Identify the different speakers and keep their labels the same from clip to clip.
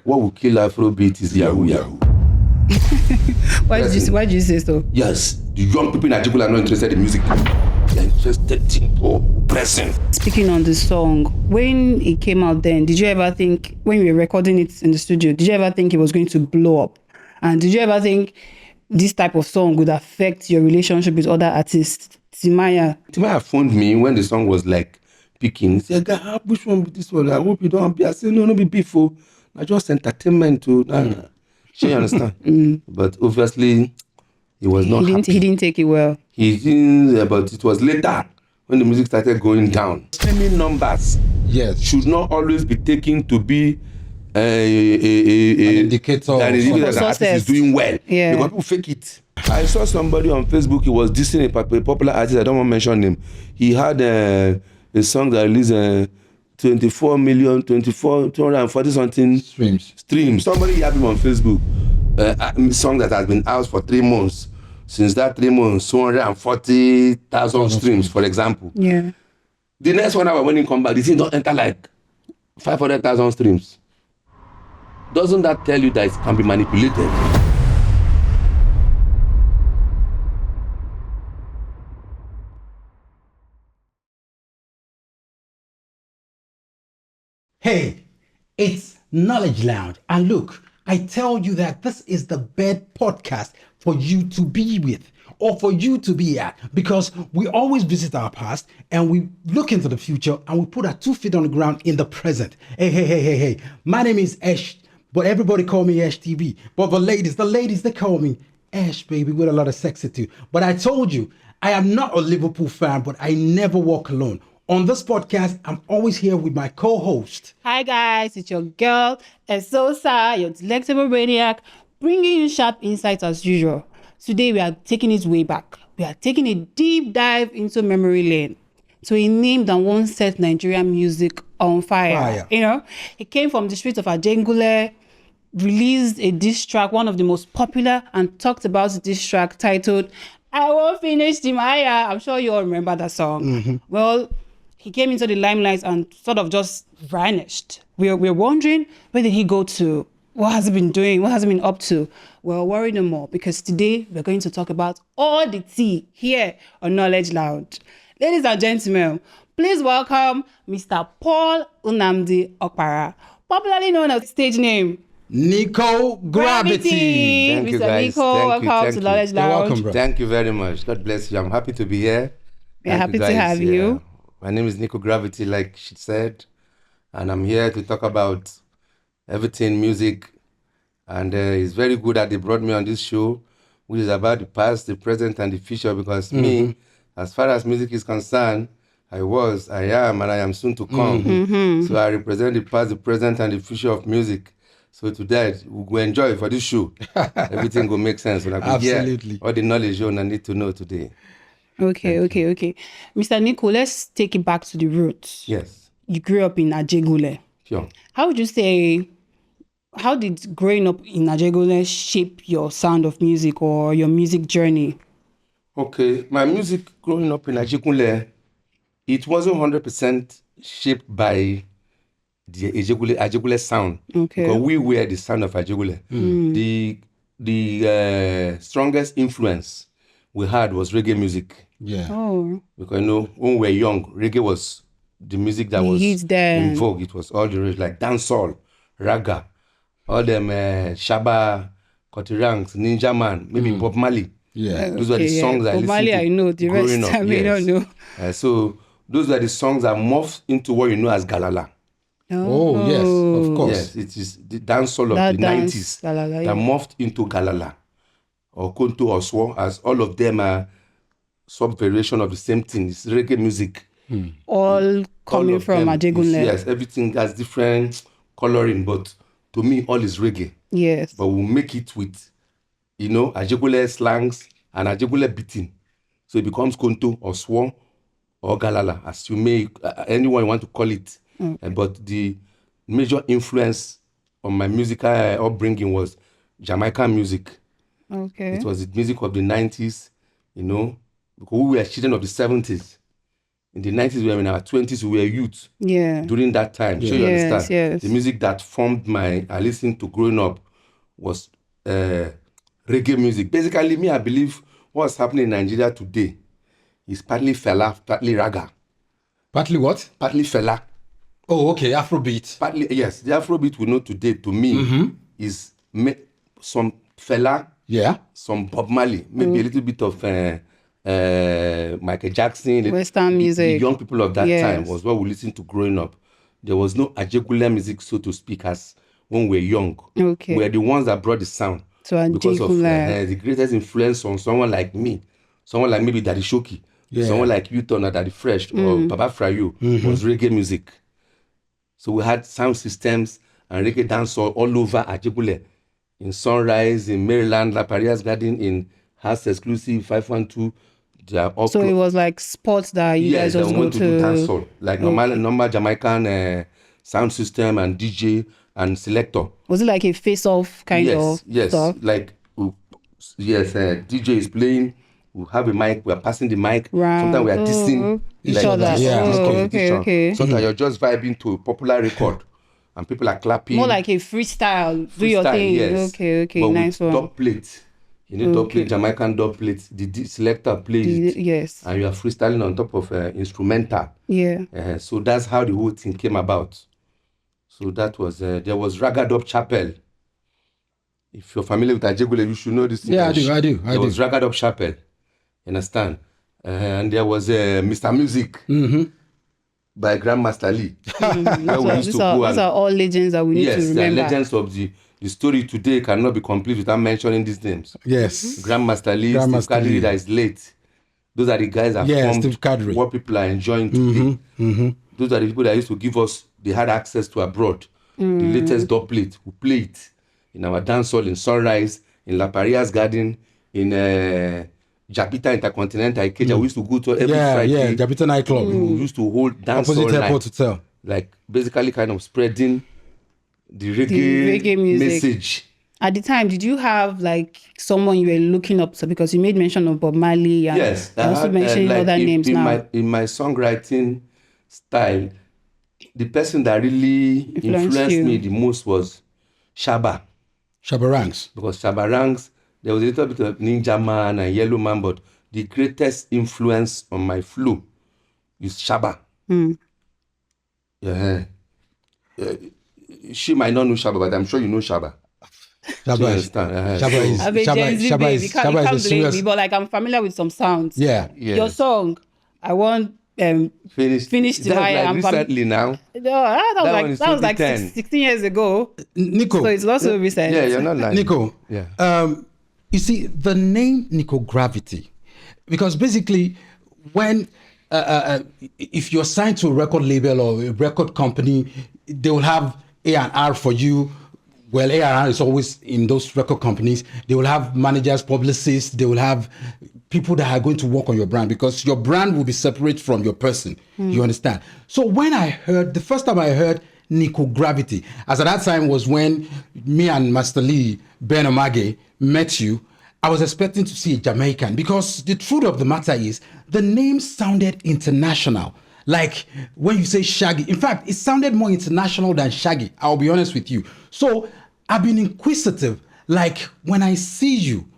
Speaker 1: what will kill Afrobeat is Yahoo Yahoo.
Speaker 2: Why did you say so?
Speaker 1: Yes, the young people in Ajigula are not interested in music. They're interested in pressing.
Speaker 2: Speaking on the song, when it came out then, did you ever think, when we were recording it in the studio, did you ever think it was going to blow up? And did you ever think this type of song would affect your relationship with other artists? Timaya
Speaker 1: phoned me when the song was like picking. He said, "God, which one be this one? I hope you don't be." I said, "No, be before. I just entertainment to." She understand. But obviously, he was not happy.
Speaker 2: He didn't take it well.
Speaker 1: He didn't, but it was later when the music started going down. Streaming numbers should not always be taken to be an
Speaker 3: indicator
Speaker 1: that the artist is doing well.
Speaker 2: Yeah.
Speaker 1: Because people fake it. I saw somebody on Facebook, he was dissing a popular artist, I don't want to mention him. He had a song that released 240 something streams. Somebody had him on Facebook, a song that has been out for 3 months. Since that 3 months, 240,000 streams, for example.
Speaker 2: Yeah.
Speaker 1: The next 1 hour when he come back, the thing don't enter like 500,000 streams. Doesn't that tell you that it can be manipulated?
Speaker 3: Hey, it's Knowledge Lounge. And look, I tell you that this is the best podcast for you to be with or for you to be at, because we always visit our past and we look into the future and we put our 2 feet on the ground in the present. Hey. My name is Esh, but everybody call me Esh TV. But the ladies, they call me Esh, baby, with a lot of sexy too. But I told you, I am not a Liverpool fan, but I never walk alone. On this podcast, I'm always here with my co-host.
Speaker 2: Hi guys, it's your girl, Esosa, your delectable maniac, bringing you sharp insights as usual. Today we are taking it way back. We are taking a deep dive into memory lane. So he named and once set Nigerian music on fire. You know, he came from the streets of Ajengule, released a diss track, one of the most popular and talked about diss track titled "I Won't Finish Timaya." I'm sure you all remember that song. Mm-hmm. Well, he came into the limelight and sort of just vanished. We're wondering, where did he go to? What has he been doing? What has he been up to? Well, worry no more, because today we're going to talk about all the tea here on Knowledge Lounge. Ladies and gentlemen, please welcome Mr. Paul Nnamdi Okpara, popularly known as stage name
Speaker 3: Nico Gravity.
Speaker 1: Thank you,
Speaker 2: Mr.
Speaker 1: guys.
Speaker 2: Nico, welcome to Knowledge Lounge.
Speaker 3: You're welcome, bro.
Speaker 1: Thank you very much. God bless you. I'm happy to be here.
Speaker 2: We're happy to have you.
Speaker 1: My name is Nico Gravity, like she said, and I'm here to talk about everything music. And it's very good that they brought me on this show, which is about the past, the present, and the future. Because me, as far as music is concerned, I am, and I am soon to come. Mm-hmm. So I represent the past, the present, and the future of music. So today, we'll enjoy for this show. Everything will make sense. When I
Speaker 3: Absolutely.
Speaker 1: All the knowledge you need to know today.
Speaker 2: Okay. Mr. Nico, let's take it back to the roots.
Speaker 1: Yes.
Speaker 2: You grew up in Ajegule.
Speaker 1: Sure.
Speaker 2: How would you say, how did growing up in Ajegule shape your sound of music or your music journey?
Speaker 1: Okay, my music growing up in Ajegule, it wasn't 100% shaped by the Ajegule sound.
Speaker 2: Okay.
Speaker 1: Because we were the sound of Ajegule. The strongest influence we had was reggae music.
Speaker 3: Yeah.
Speaker 2: Oh.
Speaker 1: Because when we were young, reggae was the music that was in vogue. It was all the rage, like dancehall, raga, all them Shaba, Kotirangs, Ninja Man, maybe Bob Marley.
Speaker 3: Yeah.
Speaker 1: Those were the songs I listened to.
Speaker 2: I know. The rest I may not know.
Speaker 1: So those were the songs that morphed into what you know as Galala.
Speaker 3: Oh, yes, of course.
Speaker 1: Yes, it is the dancehall of the 90s that morphed into Galala or Konto or Swo, as all of them are sub-variation of the same thing. It's reggae music.
Speaker 2: All coming from Ajegule.
Speaker 1: Yes, everything has different coloring, but to me, all is reggae.
Speaker 2: Yes.
Speaker 1: But we'll make it with, Ajegule slangs and Ajegule beating. So it becomes Konto or Swo or Galala, as you may, anyone want to call it. Okay. But the major influence on my musical upbringing was Jamaican music.
Speaker 2: Okay.
Speaker 1: It was the music of the 90s, because we were children of the 70s. In the 90s, we were in our 20s, we were youth.
Speaker 2: Yeah.
Speaker 1: During that time. So you
Speaker 2: Yes,
Speaker 1: understand?
Speaker 2: yes.
Speaker 1: The music that formed I listened to growing up was reggae music. Basically, I believe what's happening in Nigeria today is partly Fela, partly Raga.
Speaker 3: Partly what?
Speaker 1: Partly Fela.
Speaker 3: Oh, okay, Afrobeat.
Speaker 1: Partly, yes. The Afrobeat we know today, to me, is some Fela, some Bob Marley, maybe a little bit of Michael Jackson.
Speaker 2: Western music.
Speaker 1: The young people of that time was what we listened to growing up. There was no Ajegule music, so to speak, as when we were young.
Speaker 2: Okay.
Speaker 1: We were the ones that brought the sound.
Speaker 2: So
Speaker 1: because of the greatest influence on someone like me, someone like maybe Daddy Shoki, someone like U-Turn or Daddy Fresh or Baba Frayo was reggae music. So we had sound systems and reggae dance all over Ajegule, in Sunrise, in Maryland, La Parias Garden, in House Exclusive, 512.
Speaker 2: So it was like sports that you guys just go to
Speaker 1: do dance hall, like normal Jamaican sound system and DJ and selector.
Speaker 2: Was it like a face-off kind of stuff?
Speaker 1: Yes, like DJ is playing. We have a mic. We are passing the mic. Sometimes we are dissing
Speaker 2: each other. Okay.
Speaker 1: Sometimes you're just vibing to a popular record, and people are clapping.
Speaker 2: More like a freestyle. Do your thing.
Speaker 1: Yes.
Speaker 2: Okay.
Speaker 1: But
Speaker 2: nice
Speaker 1: with
Speaker 2: one.
Speaker 1: dub plate. You need dub plate, Jamaican dub plate. The selector plays it.
Speaker 2: Yes.
Speaker 1: And you are freestyling on top of instrumental.
Speaker 2: Yeah.
Speaker 1: So that's how the whole thing came about. So that was there was Raga Dub Chapel. If you're familiar with Ajegule, you should know this.
Speaker 3: Yeah, I do.
Speaker 1: There was Raga Dub Chapel. You understand? And there was Mr. Music by Grandmaster Lee.
Speaker 2: These are all legends that we need to remember.
Speaker 1: Yes, the legends of the story today cannot be complete without mentioning these names.
Speaker 3: Yes.
Speaker 1: Grandmaster Lee, Steve Kadri that is late. Those are the guys that formed what people are enjoying today. Those are the people that used to give us, they had access to abroad. The latest dub plate, we play it in our dance hall in Sunrise, in La Parias Garden, in Japita Intercontinental Ikeja. We used to go to every Friday.
Speaker 3: Yeah, Japita nightclub.
Speaker 1: We used to hold dance
Speaker 3: opposite
Speaker 1: all
Speaker 3: airport
Speaker 1: night.
Speaker 3: hotel.
Speaker 1: Like basically kind of spreading the reggae message.
Speaker 2: At the time, did you have like someone you were looking up to? Because you made mention of Bob Marley and
Speaker 1: yes,
Speaker 2: also mentioning other names now.
Speaker 1: In my songwriting style, the person that really influenced me the most was Shabba.
Speaker 3: Shabba Ranks.
Speaker 1: Because Shabba Ranks, there was a little bit of Ninja Man and Yellow Man, but the greatest influence on my flow is Shabba. She might not know Shabba, but I'm sure you know Shabba.
Speaker 3: Shabba is a serious...
Speaker 2: but like I'm familiar with some sounds.
Speaker 3: Yeah.
Speaker 2: Your song, I want finish Timaya.
Speaker 1: Like recently now.
Speaker 2: No, that was like 16 years ago.
Speaker 3: Nico.
Speaker 2: So it's also recent.
Speaker 1: Yeah, you're not lying.
Speaker 3: Nico.
Speaker 1: Yeah.
Speaker 3: You see, the name Nico Gravity, because basically when if you're signed to a record label or a record company, they will have A&R for you. Well, A&R is always in those record companies. They will have managers, publicists. They will have people that are going to work on your brand because your brand will be separate from your person. You understand? So when the first time I heard Nico Gravity, as at that time was when me and Master Lee, Ben Omage, met you, I was expecting to see a Jamaican because the truth of the matter is the name sounded international. Like when you say Shaggy, in fact, it sounded more international than Shaggy. I'll be honest with you. So I've been inquisitive. Like when I see you,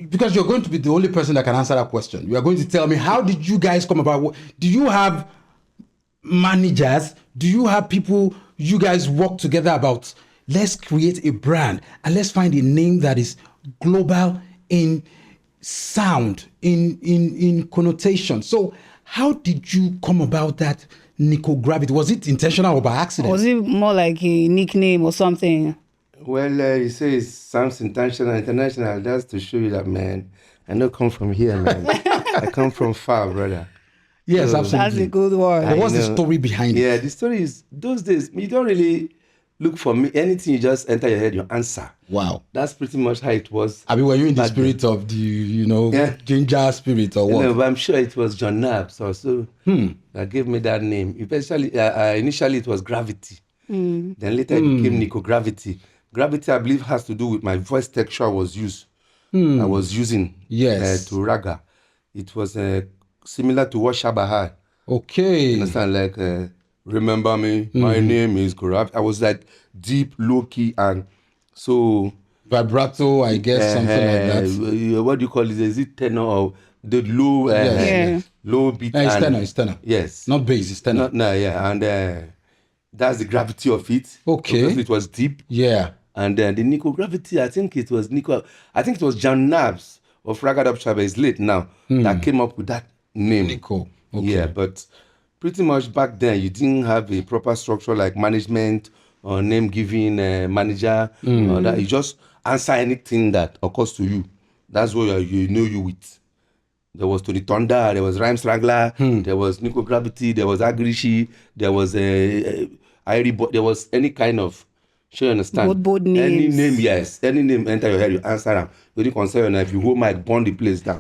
Speaker 3: because you're going to be the only person that can answer that question. You are going to tell me, how did you guys come about? Do you have managers? Do you have people you guys work together about? Let's create a brand and let's find a name that is global in sound, in connotation. So how did you come about that Nico Gravity? Was it intentional or by accident?
Speaker 2: Was it more like a nickname or something?
Speaker 1: Well, you say it sounds intentional, international. That's to show you that, man, I don't come from here, man. I come from far, brother.
Speaker 3: Yes, absolutely.
Speaker 2: That's a good word.
Speaker 3: But what's the story behind it?
Speaker 1: Yeah, the story is, those days, you don't really look for me. Anything you just enter your head, you answer.
Speaker 3: Wow.
Speaker 1: That's pretty much how it was.
Speaker 3: I mean, were you in the spirit of the, ginger spirit or what?
Speaker 1: No, but I'm sure it was John Nabbs also that gave me that name. Eventually, initially it was Gravity. Then later it became Nico Gravity. Gravity, I believe, has to do with my voice texture I was using to raga. It was similar to what Shabba had.
Speaker 3: Okay.
Speaker 1: Understand? Like, remember me, my name is Gravity. I was like deep, low key, and so
Speaker 3: Vibrato, I guess, something like that.
Speaker 1: what do you call it? Is it tenor or the low,
Speaker 3: Yes,
Speaker 2: Yeah.
Speaker 3: yes.
Speaker 1: low beat?
Speaker 3: It's
Speaker 1: and
Speaker 3: tenor, it's tenor.
Speaker 1: Yes,
Speaker 3: Not bass, it's tenor.
Speaker 1: no, yeah, and that's the gravity of it.
Speaker 3: Okay.
Speaker 1: Obviously, it was deep.
Speaker 3: Yeah.
Speaker 1: And the Nico Gravity, I think it was John Nabbs of Ragged Up Shabba, is late now, that came up with that name.
Speaker 3: Nico. Okay.
Speaker 1: Yeah, but pretty much back then, you didn't have a proper structure like management or name giving manager, or that. You just answer anything that occurs to you. That's what you know you with. There was Tony Thunder, there was Rhyme Strangler, there was Nico Gravity, there was Agrishi, there was Irie, there was any kind of, sure you understand?
Speaker 2: Both
Speaker 1: Any
Speaker 2: names.
Speaker 1: name, yes. Any name enter your head, you answer them. You didn't concern yourself. If you hold mic, burn the place down.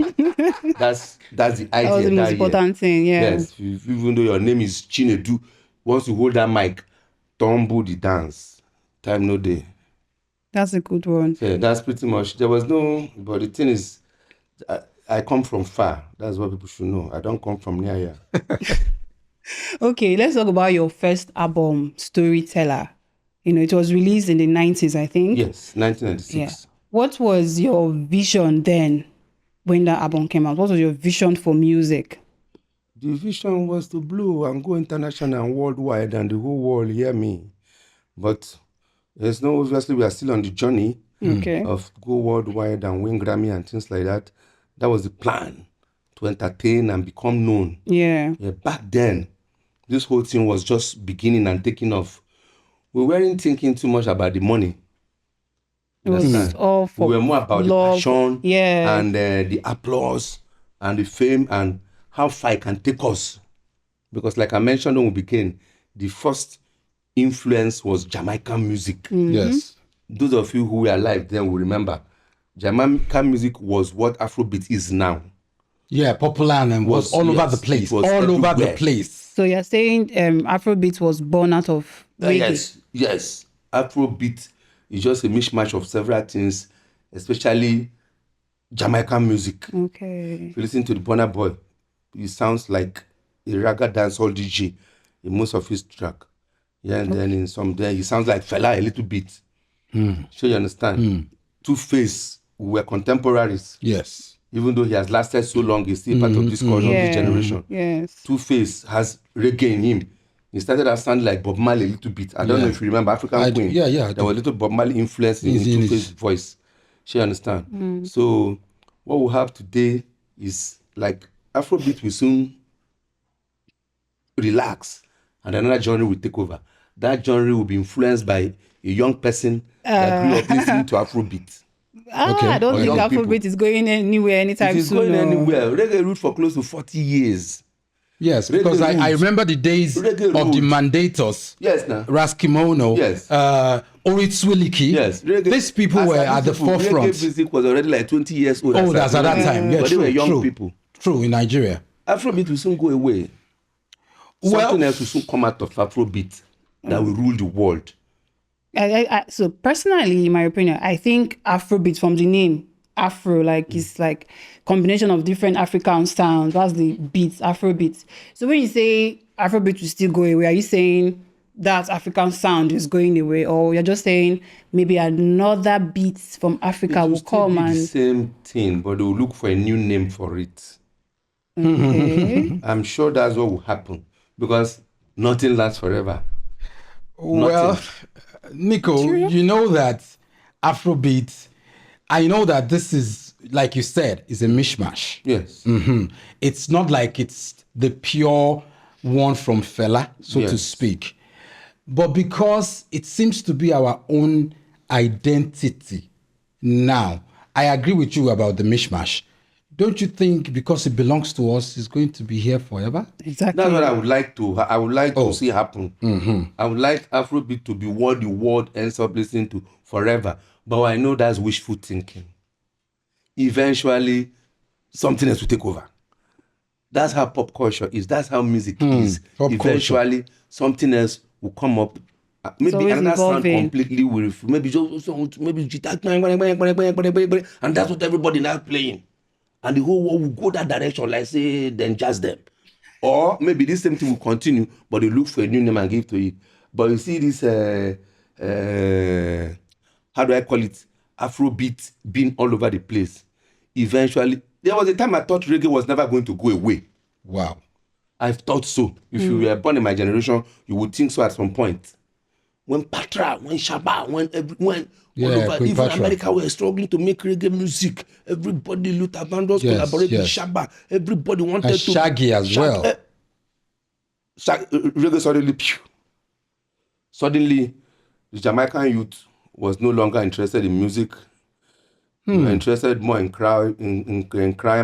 Speaker 1: That's the idea.
Speaker 2: That was the most important thing, yeah.
Speaker 1: Yes, even though your name is Chinedu, once you hold that mic, tumble the dance. Time no day.
Speaker 2: That's a good one.
Speaker 1: Yeah, that's pretty much. There was no, but the thing is, I come from far. That's what people should know. I don't come from near here.
Speaker 2: Okay, let's talk about your first album, Storyteller. You know, it was released in the 90s, I think.
Speaker 1: Yes, 1996.
Speaker 2: Yeah. What was your vision then when that album came out? What was your vision for music?
Speaker 1: The vision was to blow and go international and worldwide, and the whole world hear me. But there's no, obviously, we are still on the journey
Speaker 2: Okay.
Speaker 1: of go worldwide and win Grammy and things like that. That was the plan, to entertain and become known.
Speaker 2: Yeah.
Speaker 1: Yeah, back then, this whole thing was just beginning and taking off. We weren't thinking too much about the money.
Speaker 2: It was
Speaker 1: Understand?
Speaker 2: all for
Speaker 1: We were more about
Speaker 2: love.
Speaker 1: the passion,
Speaker 2: Yeah.
Speaker 1: and the applause and the fame and how far it can take us. Because like I mentioned when we began, the first influence was Jamaican music.
Speaker 3: Yes.
Speaker 1: Those of you who were alive then will remember. Jamaican music was what Afrobeat is now.
Speaker 3: Yeah, popular and was all over
Speaker 1: yes,
Speaker 3: the place.
Speaker 1: it was
Speaker 3: All over the
Speaker 1: everywhere.
Speaker 3: place.
Speaker 2: So you're saying Afrobeat was born out of reggae?
Speaker 1: Yes. Afrobeat is just a mishmash of several things, especially Jamaican music.
Speaker 2: Okay.
Speaker 1: If you listen to the Burna Boy, he sounds like a raga dancehall DJ in most of his track. Yeah, and then in some there he sounds like Fela a little bit. Sure you understand? Two-Face, we were contemporaries.
Speaker 3: Yes.
Speaker 1: Even though he has lasted so long, he's still part of this culture, of this generation.
Speaker 2: Yes.
Speaker 1: Two-Face has reggae in him. He started to sound like Bob Marley a little bit. I don't know if you remember African Queen.
Speaker 3: Yeah, I
Speaker 1: There
Speaker 3: do.
Speaker 1: was a little Bob Marley influence in Two-Face's voice. She understand? So what we have today is like Afrobeat will soon relax and another genre will take over. That genre will be influenced by a young person that grew up listening to Afrobeat.
Speaker 2: I don't
Speaker 1: Or
Speaker 2: think
Speaker 1: young
Speaker 2: Afrobeat
Speaker 1: people.
Speaker 2: is going anywhere anytime
Speaker 1: It is
Speaker 2: soon.
Speaker 1: going
Speaker 2: no.
Speaker 1: anywhere. Reggae ruled for close to 40 years.
Speaker 3: Yes, because
Speaker 1: Reggae
Speaker 3: I
Speaker 1: roots.
Speaker 3: remember the days
Speaker 1: Reggae
Speaker 3: of the
Speaker 1: roots.
Speaker 3: Mandators.
Speaker 1: Yes, now.
Speaker 3: Raskimono.
Speaker 1: Yes.
Speaker 3: Oritsuiliki.
Speaker 1: Yes. Reggae,
Speaker 3: These people
Speaker 1: as
Speaker 3: were
Speaker 1: these
Speaker 3: at the
Speaker 1: people,
Speaker 3: forefront.
Speaker 1: Reggae music was already like 20 years old.
Speaker 3: Oh, that's at that time. Yeah,
Speaker 1: but
Speaker 3: true,
Speaker 1: they were young
Speaker 3: true.
Speaker 1: people.
Speaker 3: True, in Nigeria.
Speaker 1: Afrobeat will soon go away. Something else will soon come out of Afrobeat that will rule the world.
Speaker 2: So personally, in my opinion, I think Afrobeat from the name Afro, like it's like combination of different African sounds. That's the beats, Afrobeat. So when you say Afrobeat will still go away, are you saying that African sound is going away, or you're just saying maybe another beat from Africa
Speaker 1: It
Speaker 2: will
Speaker 1: still
Speaker 2: come
Speaker 1: be the
Speaker 2: and
Speaker 1: same thing, but they will look for a new name for it.
Speaker 2: okay.
Speaker 1: I'm sure that's what will happen because nothing lasts forever.
Speaker 3: Well, Nico, you know that Afrobeat, I know that this is, like you said, is a mishmash.
Speaker 1: Yes.
Speaker 3: It's not like it's the pure one from Fela, so to
Speaker 1: Yes.
Speaker 3: speak. But because it seems to be our own identity now, I agree with you about the mishmash. Don't you think because it belongs to us, it's going to be here forever?
Speaker 2: Exactly.
Speaker 1: That's what I would like to see happen. I would like Afrobeat to be what the world ends up listening to forever. But I know that's wishful thinking. Eventually, something else will take over. That's how pop culture is. That's how music is.
Speaker 3: Pop
Speaker 1: Eventually, something else will come up. Maybe
Speaker 2: always
Speaker 1: another sound
Speaker 2: evolving.
Speaker 1: completely will. Maybe guitar, and that's what everybody now playing. And the whole world will go that direction, like say, then jazz them. Or maybe this same thing will continue, but they look for a new name and give to it. But you see this, how do I call it? Afrobeat being all over the place. Eventually, there was a time I thought reggae was never going to go away.
Speaker 3: Wow.
Speaker 1: I thought so. If you were born in my generation, you would think so at some point. When Patra, when Shabba, when all over,
Speaker 3: Queen
Speaker 1: even
Speaker 3: Patra.
Speaker 1: America were struggling to make reggae music. Everybody, Luther Vandross collaborated with Shabba. Everybody wanted
Speaker 3: And
Speaker 1: to.
Speaker 3: Shaggy as well.
Speaker 1: Reggae suddenly, the Jamaican youth was no longer interested in music. They were interested more in crime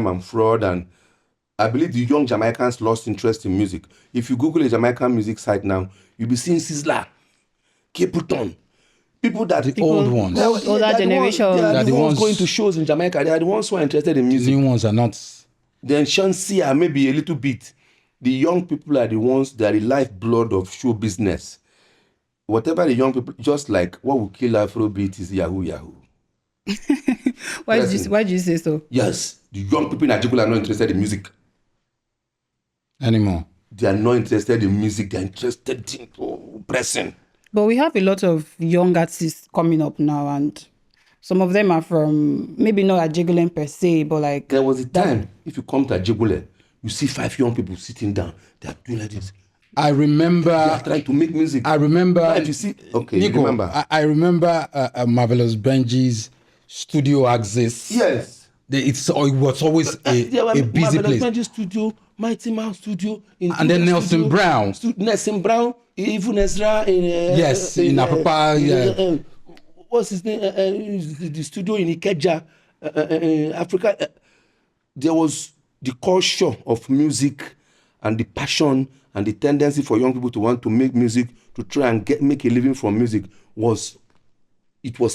Speaker 1: and fraud, and I believe the young Jamaicans lost interest in music. If you Google a Jamaican music site now, you'll be seeing Sizzla, Capleton, people that
Speaker 3: The old ones.
Speaker 2: Older generation.
Speaker 1: They are
Speaker 3: They're
Speaker 1: the
Speaker 3: the
Speaker 1: ones
Speaker 3: ones-
Speaker 1: going to shows in Jamaica. They are the ones who are interested in music.
Speaker 3: New ones are not.
Speaker 1: Then Shansia, maybe a little bit. The young people are the ones that are the lifeblood of show business. Whatever the young people, just like what will kill Afrobeat is Yahoo Yahoo.
Speaker 2: Why did you say so?
Speaker 1: Yes, the young people in Nigeria are not interested in music.
Speaker 3: Anymore.
Speaker 1: They are not interested in music. They are interested in pressing.
Speaker 2: But we have a lot of young artists coming up now, and some of them are from maybe not Ajegulen per se, but like
Speaker 1: There was a time, if you come to Ajibule, you see 5 young people sitting down. They are doing like this.
Speaker 3: I
Speaker 1: They
Speaker 3: remember.
Speaker 1: are trying to make music.
Speaker 3: I remember.
Speaker 1: Now, if you see, okay, you
Speaker 3: Nico,
Speaker 1: remember.
Speaker 3: I remember Marvelous Benji's studio access.
Speaker 1: Yes.
Speaker 3: It was always
Speaker 1: There were
Speaker 3: a busy
Speaker 1: Marvelous
Speaker 3: place.
Speaker 1: Benji Studio, Mighty Mouse Studio,
Speaker 3: And then Nelson Brown.
Speaker 1: Nelson Brown, even Ezra in
Speaker 3: Yes, in Apapa, yeah.
Speaker 1: What's his name? The studio in Ikeja, Africa. There was the culture of music and the passion and the tendency for young people to want to make music, to try and make a living from music was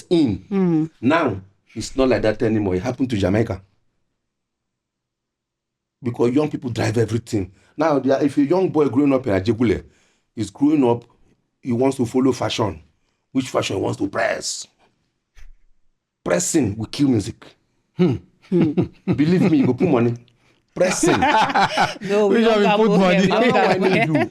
Speaker 1: in. Now it's not like that anymore. It happened to Jamaica. Because young people drive everything. Now, if a young boy growing up in Ajegule is growing up, he wants to follow fashion. Which fashion he wants to press? Pressing will kill music. Believe me, you go put money. Pressing.
Speaker 2: no, we
Speaker 3: We
Speaker 2: don't
Speaker 3: don't
Speaker 2: gamble
Speaker 3: put money.
Speaker 2: here. We
Speaker 1: I
Speaker 2: don't
Speaker 1: know what I
Speaker 2: gamble
Speaker 1: need
Speaker 2: here.
Speaker 1: to do.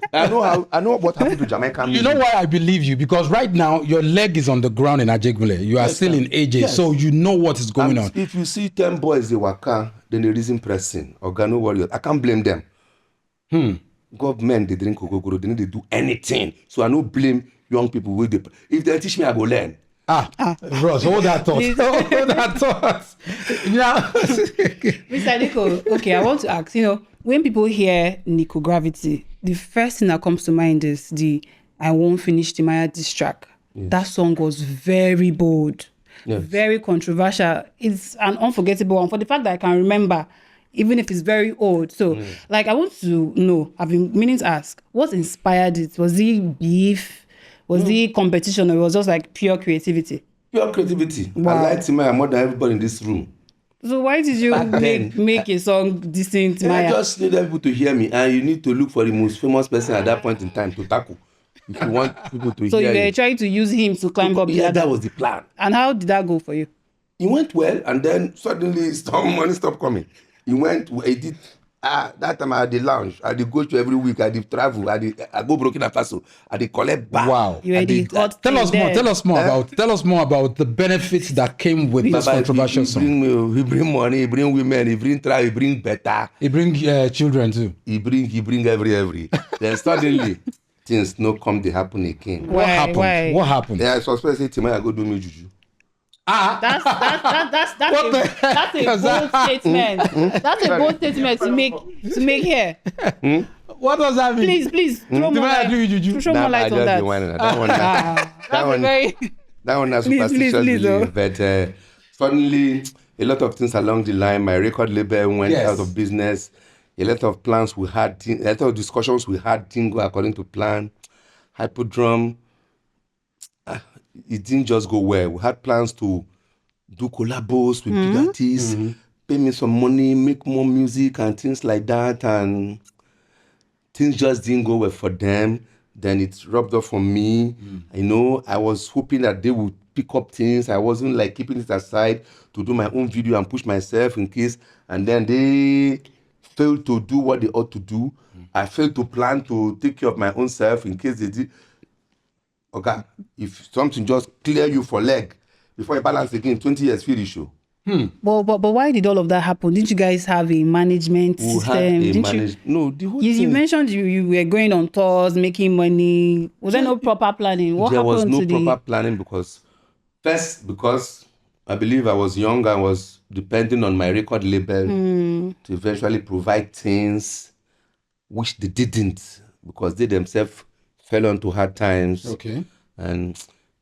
Speaker 1: I know what happened to Jamaican
Speaker 3: You
Speaker 1: music.
Speaker 3: know why I believe you? Because right now your leg is on the ground in Ajegunle. You are still in AJ,
Speaker 1: Yes.
Speaker 3: so you know what is going on.
Speaker 1: If you see 10 boys they waka, then they reason pressing. Organo warriors. I can't blame them. Government they drink kokoro, they need to do anything. So I don't blame young people with the. If they teach me, I go learn.
Speaker 3: Ross, hold that thought.
Speaker 2: Please.
Speaker 3: Hold that thought. Yeah.
Speaker 2: Mr. Nico, okay, I want to ask, when people hear Nico Gravity, the first thing that comes to mind is the I Won't Finish Timaya diss track. That song was very bold, very controversial. It's an unforgettable one for the fact that I can remember, even if it's very old. So, I want to know, I've been meaning to ask, what inspired it? Was it beef? Was it competition, or it was just like pure creativity?
Speaker 1: Pure creativity.
Speaker 2: Wow.
Speaker 1: I like Timaya more than everybody in this room.
Speaker 2: So why did you
Speaker 1: Back then,
Speaker 2: make a song dissing
Speaker 1: I
Speaker 2: Timaya?
Speaker 1: just need people to hear me, and you need to look for the most famous person at that point in time to tackle. If you want people to
Speaker 2: So you
Speaker 1: hear
Speaker 2: were
Speaker 1: you.
Speaker 2: trying to use him to climb up the
Speaker 1: Yeah,
Speaker 2: ladder.
Speaker 1: that was the plan.
Speaker 2: And how did that go for you?
Speaker 1: It went well, and then suddenly money stopped coming. He did. That time I had the lounge. I did go to every week. I did travel. I go Burkina Faso. I did collect back.
Speaker 3: Wow.
Speaker 2: You were the hot
Speaker 3: Tell
Speaker 2: thing
Speaker 3: us more.
Speaker 2: there.
Speaker 3: Tell us more about the benefits that came with this controversial song.
Speaker 1: He bring money. He bring women. He bring travel. He bring better.
Speaker 3: He bring children too.
Speaker 1: He bring every. Then suddenly things no come. They happen again.
Speaker 3: What happened?
Speaker 2: Why?
Speaker 3: What happened?
Speaker 1: Yeah, I suspect say Timaya go do me juju.
Speaker 2: That's
Speaker 3: What the heck
Speaker 2: that's a
Speaker 3: was
Speaker 2: bold
Speaker 3: that?
Speaker 2: statement. That's a bold statement to make here.
Speaker 3: What does that mean?
Speaker 2: Please throw more
Speaker 3: Timaya do you
Speaker 2: light.
Speaker 3: juju?
Speaker 2: Throw more light on that.
Speaker 1: That one.
Speaker 2: That's a
Speaker 1: one-
Speaker 2: very
Speaker 1: That one has
Speaker 2: Please,
Speaker 1: superstitious
Speaker 2: please, oh.
Speaker 1: belief. But suddenly, a lot of things along the line, my record label went
Speaker 3: Yes.
Speaker 1: out of business. A lot of plans we had, a lot of discussions we had didn't go according to plan. Hypodrum, it didn't just go well. We had plans to do collabos with big artists, pay me some money, make more music and things like that. And things just didn't go well for them. Then it rubbed off on me. I was hoping that they would pick up things. I wasn't like keeping it aside to do my own video and push myself in case. And then they failed to do what they ought to do. I failed to plan to take care of my own self in case they did. Okay, if something just clear you for leg before you balance again, 20 years finish you.
Speaker 2: But why did all of that happen? Didn't you guys have a management
Speaker 1: We
Speaker 2: system?
Speaker 1: had a
Speaker 2: Didn't you?
Speaker 1: no, the whole
Speaker 2: You
Speaker 1: thing.
Speaker 2: mentioned you were going on tours, making money. Was there no proper planning? What
Speaker 1: There
Speaker 2: happened
Speaker 1: was no
Speaker 2: to
Speaker 1: proper planning because I believe I was young, I was depending on my record label to eventually provide things which they didn't because they themselves fell onto hard times.
Speaker 3: Okay.
Speaker 1: And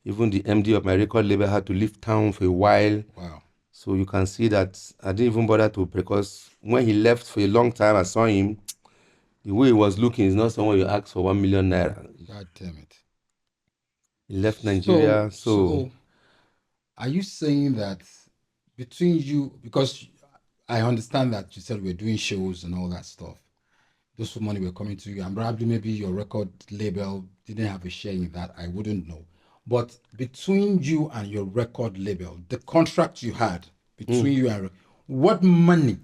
Speaker 1: even the MD of my record label had to leave town for a while.
Speaker 3: Wow.
Speaker 1: So you can see that I didn't even bother to, because when he left for a long time, I saw him. The way he was looking is not someone you ask for 1 million naira.
Speaker 3: God damn it.
Speaker 1: He left Nigeria,
Speaker 3: So are you saying that between you, because I understand that you said we're doing shows and all that stuff, those money were coming to you, and probably maybe your record label didn't have a share in that, I wouldn't know. But between you and your record label, the contract you had between you and what money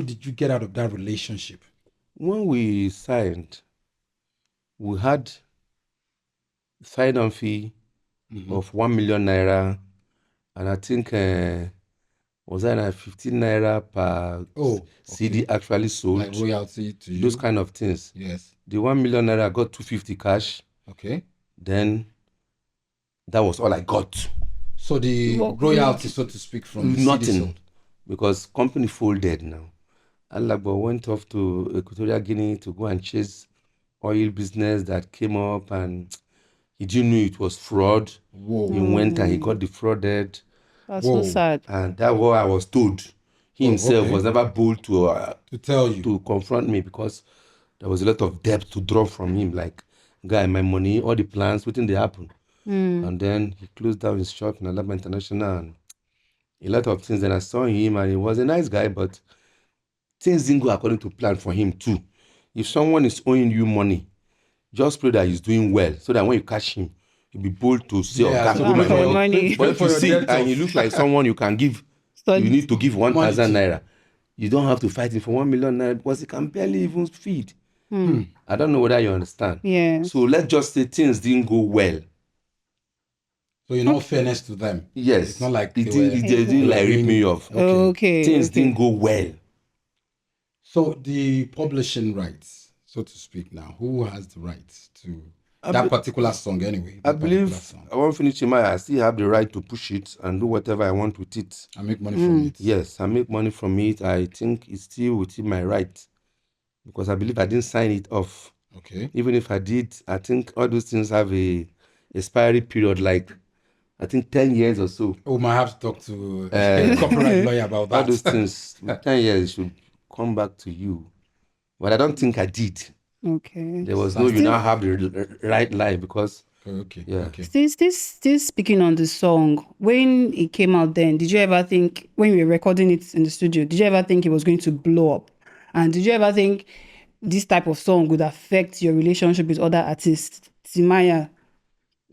Speaker 3: did you get out of that relationship?
Speaker 1: when we signed, we had sign-on fee of 1 million naira, and I think was that 15 naira per CD actually sold.
Speaker 3: Like royalty to you?
Speaker 1: Those kind of things.
Speaker 3: Yes.
Speaker 1: The 1 million naira I got 250 cash.
Speaker 3: Okay.
Speaker 1: Then that was all I got.
Speaker 3: So the royalty, so to speak, from the CD
Speaker 1: Nothing,
Speaker 3: sold.
Speaker 1: because company folded now. Alagbo went off to Equatorial Guinea to go and chase oil business that came up, and he didn't know it was fraud.
Speaker 3: Whoa.
Speaker 1: He went and he got defrauded,
Speaker 2: That's so sad.
Speaker 1: and that's what I was told. He himself was never bold to
Speaker 3: tell you,
Speaker 1: to confront me, because there was a lot of debt to draw from him. Like, guy, my money, all the plans, waiting they happen. And then he closed down his shop in Alaba International, and a lot of things. Then I saw him, and he was a nice guy, but things didn't go according to plan for him too. If someone is owing you money, just pray that he's doing well, so that when you catch him, you'll be bold to say,
Speaker 3: Yeah,
Speaker 1: "Oh,
Speaker 3: so
Speaker 1: God,
Speaker 2: pray for your money.
Speaker 1: But if you see and he looks like someone you can give, you need to give 1,000 naira. You don't have to fight him for 1 million naira, because he can barely even feed. I don't know whether you understand.
Speaker 2: Yeah.
Speaker 1: So let's just say things didn't go well.
Speaker 3: So in all fairness to them,
Speaker 1: Yes,
Speaker 3: it's not like
Speaker 1: they didn't like rip me off.
Speaker 2: Okay.
Speaker 1: Things didn't go well.
Speaker 3: So the publishing rights, so to speak, now, who has the rights to that particular song anyway?
Speaker 1: I believe I won't finish Timaya. I still have the right to push it and do whatever I want with it.
Speaker 3: I make money from it.
Speaker 1: Yes, I make money from it. I think it's still within my right, because I believe I didn't sign it off.
Speaker 3: Okay.
Speaker 1: Even if I did, I think all those things have a expiry period, like I think 10 years or so.
Speaker 3: Oh, might have to talk to a copyright lawyer about that.
Speaker 1: All those things, 10 years should come back to you. But I don't think I did.
Speaker 2: Okay.
Speaker 1: There was no, you now have the right life, because
Speaker 3: Okay.
Speaker 1: yeah.
Speaker 3: Okay.
Speaker 2: Still speaking on the song, when it came out then, did you ever think, when we were recording it in the studio, did you ever think it was going to blow up? And did you ever think this type of song would affect your relationship with other artists? Timaya,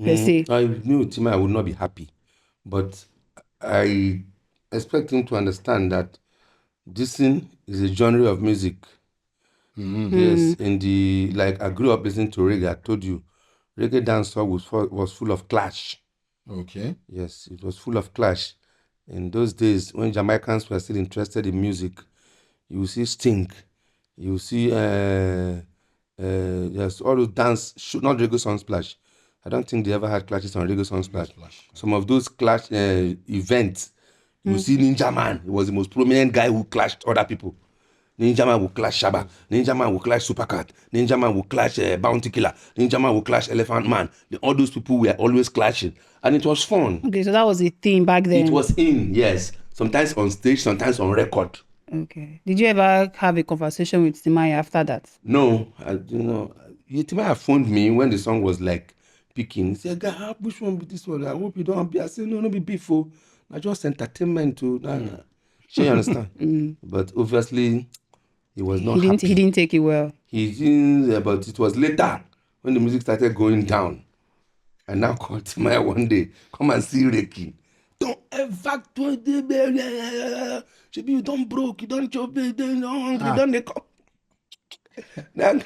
Speaker 2: per se.
Speaker 1: I knew Timaya would not be happy, but I expect him to understand that this thing is a genre of music. Yes, like I grew up listening to reggae. I told you, reggae dancehall was full of clash.
Speaker 3: Okay.
Speaker 1: Yes, it was full of clash. In those days, when Jamaicans were still interested in music, you will see Sting, you will see yes, all those not Reggae Sunsplash. I don't think they ever had clashes on Reggae Sunsplash. Some of those clash events, you see Ninja Man. He was the most prominent guy who clashed other people. Ninja Man will clash Shaba. Ninja Man will clash Supercat. Ninja Man will clash Bounty Killer. Ninja Man will clash Elephant Man. All those people were always clashing, and it was fun.
Speaker 2: Okay, so that was a thing back then.
Speaker 1: It was yes. Sometimes on stage, sometimes on record.
Speaker 2: Okay. Did you ever have a conversation with Timaya after that?
Speaker 1: No, Timaya phoned me when the song was like picking. He said, "Guy, which one be this one? I hope you don't be." I said, "No, be before. I just entertainment to." She understand. But obviously, he was not happy.
Speaker 2: He didn't take it well.
Speaker 1: He didn't. But it was later when the music started going down. I now called Timaya one day, come and see Reiki. don't ever do the should be you don't broke, you don't chop, you don't hungry, don't they come. That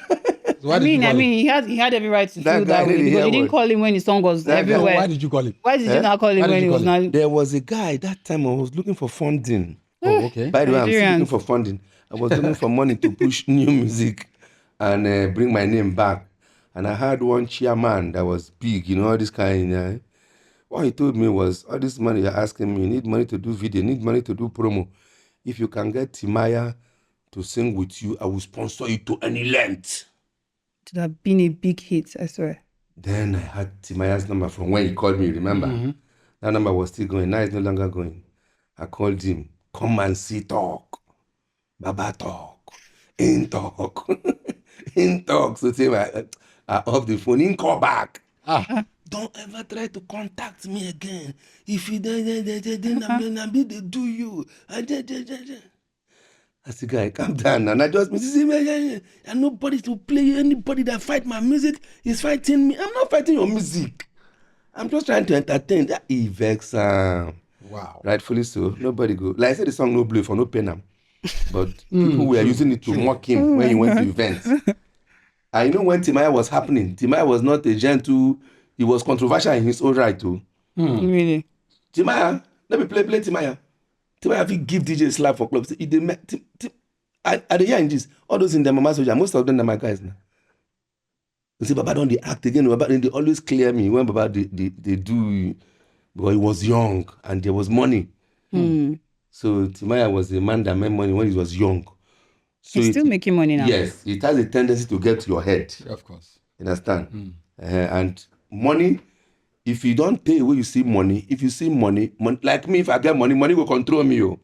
Speaker 3: So why did you call him?
Speaker 2: he had every right to
Speaker 1: That
Speaker 2: feel
Speaker 1: guy
Speaker 2: that way
Speaker 1: really
Speaker 2: because
Speaker 1: hear
Speaker 2: you didn't
Speaker 1: what?
Speaker 2: call him when his song was
Speaker 1: That guy-
Speaker 2: everywhere.
Speaker 3: Why did you call him?
Speaker 2: Why did you not call him
Speaker 3: Why did
Speaker 2: when
Speaker 3: you
Speaker 2: he was
Speaker 3: call him?
Speaker 2: not?
Speaker 1: There was a guy that time I was looking for funding.
Speaker 3: Oh, okay.
Speaker 1: By the way, I'm still looking
Speaker 2: Nigerians.
Speaker 1: for funding. I was looking for money to push new music and bring my name back. And I had one chairman that was big, you know, all this kind. What he told me was, all this money you're asking me, you need money to do video, you need money to do promo. If you can get Timaya to sing with you, I will sponsor you to any length.
Speaker 2: It would have been a big hit, I swear.
Speaker 1: Then I had Timaya's number from when he called me, remember? That number was still going. Now it's no longer going. I called him. Come and see talk. Baba talk. In talk. In talk. So say I off the phone. In call back. Don't ever try to contact me again. If you then I'm they do you. I said, guy, calm down. And I just and nobody to play. Anybody that fight my music is fighting me. I'm not fighting your music. I'm just trying to entertain. That vex.
Speaker 3: Wow.
Speaker 1: Rightfully so. Nobody go. Like I said, the song no blue for no pain. But people were using it to mock him when he went to events. I know when Timaya was happening, Timaya was not a gentle. He was controversial in his own right too.
Speaker 2: Really?
Speaker 1: Timaya, let me play Timaya. Timaya, if you give DJ slap for clubs, they met. At the young this, all those in the Mama Soldier, most of them are my guys now. You see, Baba don't they act again. Baba they always clear me when Baba they do, because he was young and there was money. So Timaya was a man that made money when he was young. So
Speaker 2: He's still making money now.
Speaker 1: Yes, it has a tendency to get to your head.
Speaker 3: Of course.
Speaker 1: You understand? And money, if you don't pay where you see money, if you see money, like me, if I get money, money will control me. Oh.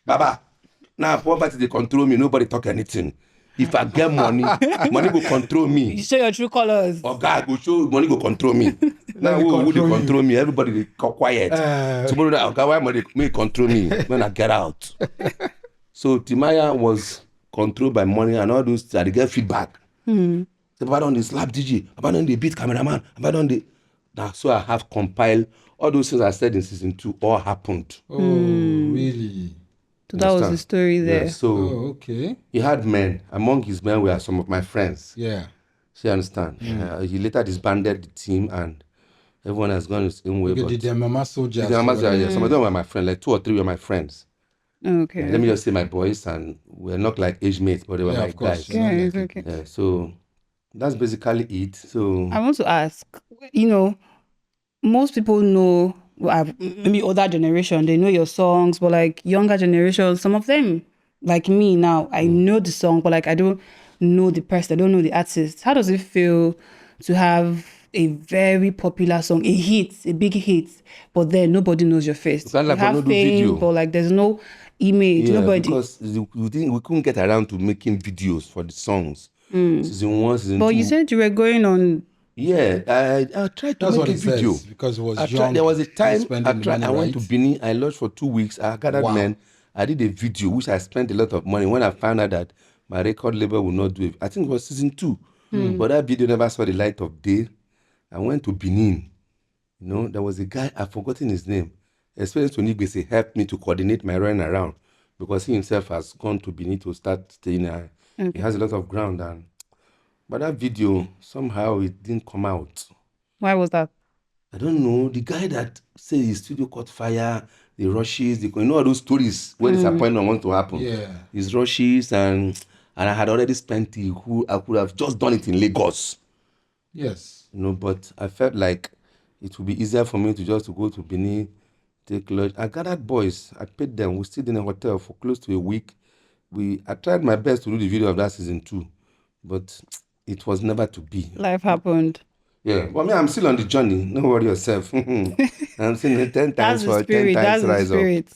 Speaker 1: Baba, now poverty, they control me. Nobody talk anything. If I get money, money will control
Speaker 2: You
Speaker 1: me.
Speaker 2: show your true colors.
Speaker 1: Or God will show money will control me. Now who will control me? Everybody they quiet. Tomorrow that okay, why money may control me when I get out? So Timaya was controlled by money and all those that they get feedback. So about on the slap DJ, about on the beat cameraman, about on the so I have compiled all those things I said in season 2 all happened.
Speaker 3: Oh, really?
Speaker 2: So that was the story there.
Speaker 1: Yeah, so
Speaker 3: okay.
Speaker 1: he had men. Among his men were some of my friends.
Speaker 3: Yeah.
Speaker 1: So you understand? He later disbanded the team and everyone has gone his own way.
Speaker 3: Okay,
Speaker 1: but
Speaker 3: the Mama Soldier.
Speaker 1: some of them were my friends, like 2 or 3 were my friends.
Speaker 2: Okay.
Speaker 1: Let me just say my boys, and we're not like age mates, but they were my
Speaker 3: of course.
Speaker 1: guys.
Speaker 2: Yeah, it's okay.
Speaker 1: Yeah, so that's basically it. So
Speaker 2: I want to ask, most people know, maybe older generation, they know your songs, but like younger generation, some of them, like me now, I know the song, but like I don't know the person, I don't know the artist. How does it feel to have a very popular song, a big hit, but then nobody knows your face?
Speaker 1: can't, like,
Speaker 2: You have
Speaker 1: no do
Speaker 2: fame,
Speaker 1: video.
Speaker 2: but like there's no image, nobody.
Speaker 1: because we couldn't get around to making videos for the songs. Season 1, season 2.
Speaker 2: But you said you were going on.
Speaker 1: Yeah, I tried to
Speaker 3: That's
Speaker 1: make
Speaker 3: what
Speaker 1: a
Speaker 3: he
Speaker 1: video.
Speaker 3: says, because it was
Speaker 1: I
Speaker 3: young.
Speaker 1: tried, there was a time
Speaker 3: spending the money,
Speaker 1: I went to
Speaker 3: right?
Speaker 1: Benin. I lodged for 2 weeks. I gathered
Speaker 3: Wow.
Speaker 1: men. I did a video which I spent a lot of money. When I found out that my record label would not do it, I think it was season 2. But that video never saw the light of day. I went to Benin. There was a guy, I've forgotten his name. Experience to Nigbese helped me to coordinate my running around because he himself has gone to Benin to start staying there. He has a lot of ground. But that video, somehow it didn't come out.
Speaker 2: Why was that?
Speaker 1: I don't know. The guy that said his studio caught fire, the rushes, all those stories where disappointment want to happen.
Speaker 3: Yeah.
Speaker 1: His rushes and I had already spent it. I could have just done it in Lagos.
Speaker 3: Yes.
Speaker 1: But I felt like it would be easier for me to go to Benin, take lodge. I gathered boys. I paid them. We stayed in a hotel for close to a week. I tried my best to do the video of that season 2, but it was never to be.
Speaker 2: Life happened.
Speaker 1: Yeah, well, I'm still on the journey. Don't worry yourself. I'm still 10 times
Speaker 2: That's the
Speaker 1: for 10
Speaker 2: spirit.
Speaker 1: times
Speaker 2: That's the
Speaker 1: rise up.
Speaker 2: spirit.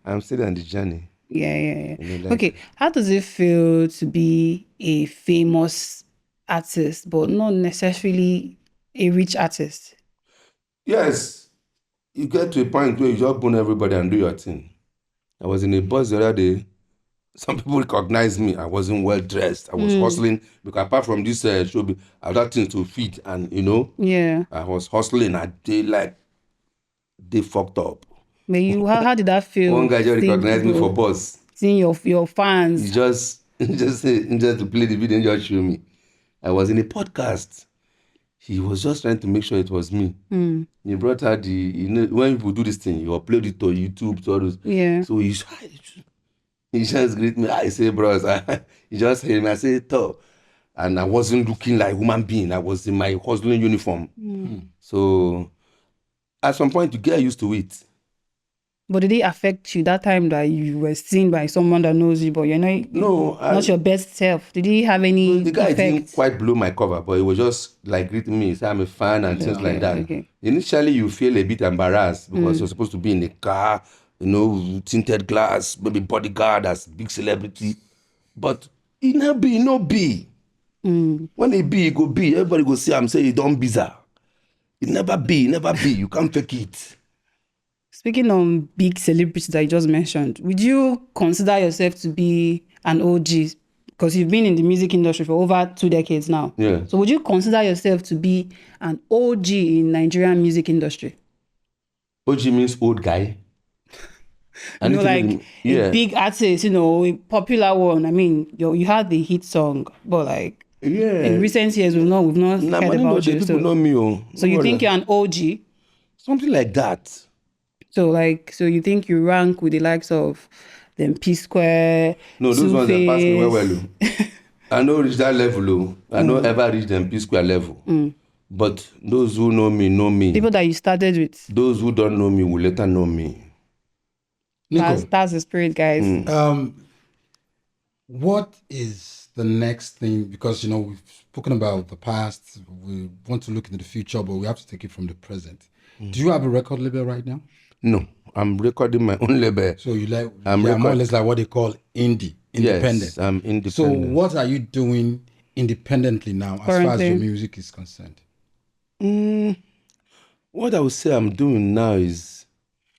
Speaker 1: I'm still on the journey.
Speaker 2: Yeah.
Speaker 1: like-
Speaker 2: Okay, how does it feel to be a famous artist, but not necessarily a rich artist?
Speaker 1: Yes, you get to a point where you just bone everybody and do your thing. I was in a bus the other day. Some people recognized me. I wasn't well dressed. I was hustling because apart from this show, I had other things to feed, and
Speaker 2: Yeah.
Speaker 1: I was hustling. They fucked up.
Speaker 2: But how did that feel?
Speaker 1: One guy just recognized me for boss.
Speaker 2: Seeing your fans.
Speaker 1: He just to play the video and just show me. I was in a podcast. He was just trying to make sure it was me. He brought out when people do this thing, you upload it to YouTube, to all those.
Speaker 2: Yeah.
Speaker 1: So he just greet me. I say, bros. He just heard me. I say, toh. And I wasn't looking like a human being. I was in my hustling uniform. So at some point, you get used to it.
Speaker 2: But did it affect you that time that you were seen by someone that knows you, but you're not your best self? Did he have any
Speaker 1: The guy
Speaker 2: effect?
Speaker 1: didn't quite blow my cover, but he was just like greeting me, say I'm a fan and things like that.
Speaker 2: Okay.
Speaker 1: Initially, you feel a bit embarrassed because you're supposed to be in a car, tinted glass, maybe bodyguard as big celebrity. But it no be. When it be, it go be. Everybody go see I'm saying it don't bizarre. It never be. You can't fake it.
Speaker 2: Speaking on big celebrities that you just mentioned, would you consider yourself to be an OG? Because you've been in the music industry for over 2 decades now.
Speaker 1: Yeah.
Speaker 2: So would you consider yourself to be an OG in Nigerian music industry?
Speaker 1: OG means old guy.
Speaker 2: A big artist, a popular one. I mean, you had the hit song, but like in recent years we've not heard about you.
Speaker 1: People know me.
Speaker 2: So you think you're an OG?
Speaker 1: Something like that.
Speaker 2: So you think you rank with the likes of them P Square?
Speaker 1: No, those ones that pass me well. I know reach that level. I know ever reach them P Square level. But those who know me know me.
Speaker 2: People that you started with.
Speaker 1: Those who don't know me will later know me.
Speaker 3: Nico,
Speaker 2: that's the spirit, guys.
Speaker 3: What is the next thing? Because we've spoken about the past. We want to look into the future, but we have to take it from the present. Do you have a record label right now?
Speaker 1: No, I'm recording my own label.
Speaker 3: So more or less like what they call independent.
Speaker 1: Yes, I'm independent.
Speaker 3: So what are you doing independently now as far as your music is concerned?
Speaker 1: What I would say I'm doing now is,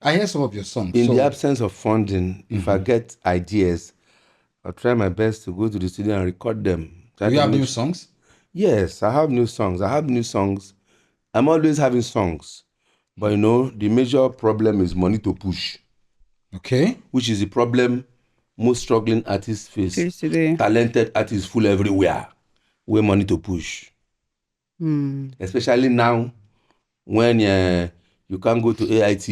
Speaker 3: I hear some of your songs.
Speaker 1: In the absence of funding, if I get ideas, I'll try my best to go to the studio and record them.
Speaker 3: Do you have new songs?
Speaker 1: Yes, I have new songs. I'm always having songs. But the major problem is money to push. Okay. Which is the problem most struggling artists face.
Speaker 2: Today.
Speaker 1: Talented artists full everywhere. Where money to push. Especially now, when you can't go to AIT,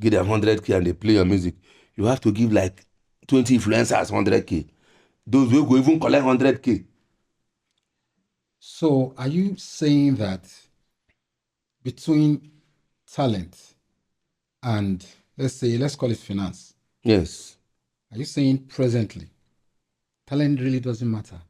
Speaker 1: get them 100K and they play your music. You have to give like 20 influencers 100K. Those will go even collect 100K.
Speaker 3: So are you saying that between talent and let's call it finance?
Speaker 1: Yes.
Speaker 3: Are you saying presently talent really doesn't matter?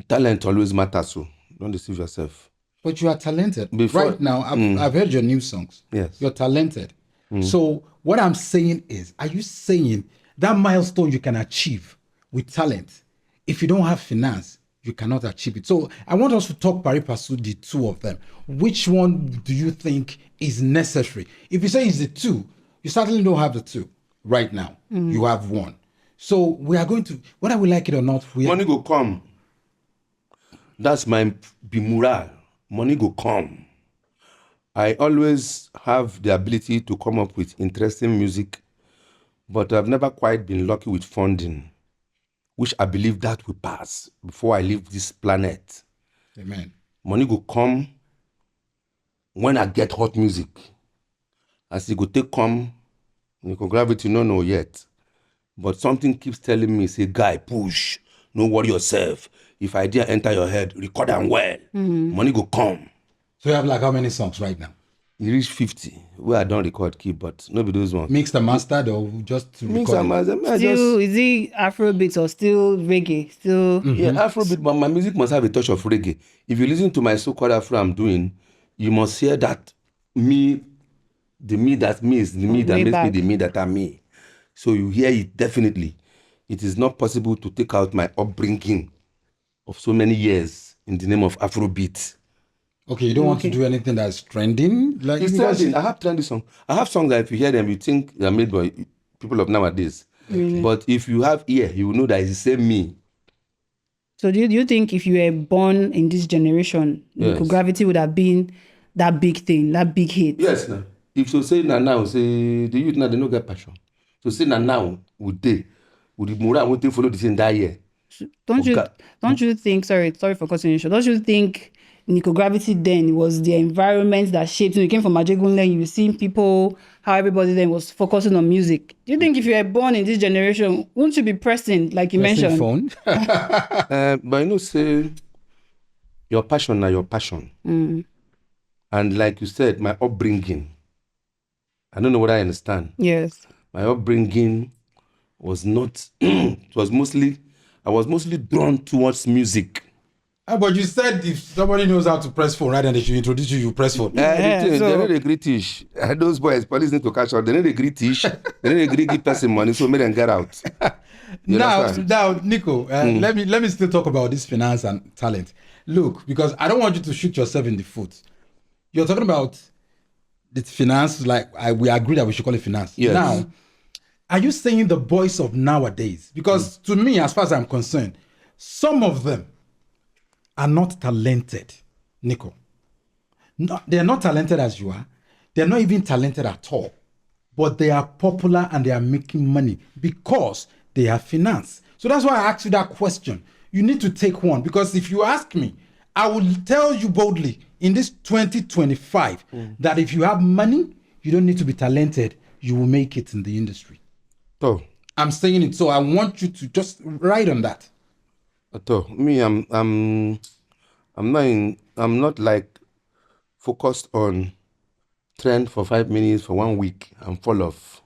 Speaker 1: Talent always matters, so don't deceive yourself.
Speaker 3: But you are talented. Right now, I've heard your new songs.
Speaker 1: Yes.
Speaker 3: You're talented. So what I'm saying is, are you saying that milestone you can achieve with talent, if you don't have finance, you cannot achieve it? So I want us to talk pari passu, the two of them. Which one do you think is necessary? If you say it's the two, you certainly don't have the two right now. You have one. So we are going to, whether we like it or not,
Speaker 1: money go come. That's my bimura. Money go come. I always have the ability to come up with interesting music, but I've never quite been lucky with funding, which I believe that will pass before I leave this planet.
Speaker 3: Amen.
Speaker 1: Money go come when I get hot music. As it go take come, Nico Gravity no know yet. But something keeps telling me, say, guy, push. No worry yourself. If idea enter your head, record them well. Money go come.
Speaker 3: So you have like how many songs right now?
Speaker 1: You reach 50, where I don't record key, but nobody those ones.
Speaker 3: Mixed and mastered or just to
Speaker 1: Mixed and mastered.
Speaker 2: Is it Afrobeat or still reggae?
Speaker 1: Yeah, Afrobeat, but my music must have a touch of reggae. If you listen to my so-called Afro I'm doing, you must hear that the me that me is the me that makes me the me that I'm me. So you hear it definitely. It is not possible to take out my upbringing of so many years in the name of Afrobeat.
Speaker 3: Okay, you don't want to do anything that's trending? Like
Speaker 1: it's trending. I have trendy songs. I have songs that if you hear them, you think they're made by people of nowadays. Really? But if you have ear, you will know that it's the same me.
Speaker 2: So do you think if you were born in this generation, Nico Gravity would have been that big thing, that big hit?
Speaker 1: Yes, no. if you say now, say the youth now they no get passion. So say now would they would the moral won't follow the same that year.
Speaker 2: Don't you
Speaker 1: Oga-
Speaker 2: don't you think? Sorry for cutting you short. Don't you think Nico Gravity then was the environment that shaped you? You came from Ajegunle, you seen people, how everybody then was focusing on music. Do you think if you were born in this generation, wouldn't you be pressing like you
Speaker 3: Pressing
Speaker 2: mentioned?
Speaker 3: phone.
Speaker 1: But you know, say your passion now your passion. And like you said, my upbringing. I don't know what I understand.
Speaker 2: Yes.
Speaker 1: My upbringing was not. It was mostly. I was mostly drawn towards music.
Speaker 3: But you said if somebody knows how to press phone, right, then they should introduce you press phone.
Speaker 1: They're not the British. Those boys, police need to catch up. They're not the British. They're not the Greek give person money, so make them get out.
Speaker 3: Now, Nico, let me still talk about this finance and talent. Look, because I don't want you to shoot yourself in the foot. You're talking about the finance, we agree that we should call it finance.
Speaker 1: Yes.
Speaker 3: Now, are you saying the boys of nowadays? Because to me, as far as I'm concerned, some of them are not talented, Nico. No, they're not talented as you are. They're not even talented at all. But they are popular and they are making money because they have finance. So that's why I asked you that question. You need to take one, because if you ask me, I will tell you boldly in this 2025 that if you have money, you don't need to be talented. You will make it in the industry.
Speaker 1: So,
Speaker 3: I'm saying it. So I want you to just write on that.
Speaker 1: me, I'm not like focused on trend for 5 minutes for 1 week and fall off.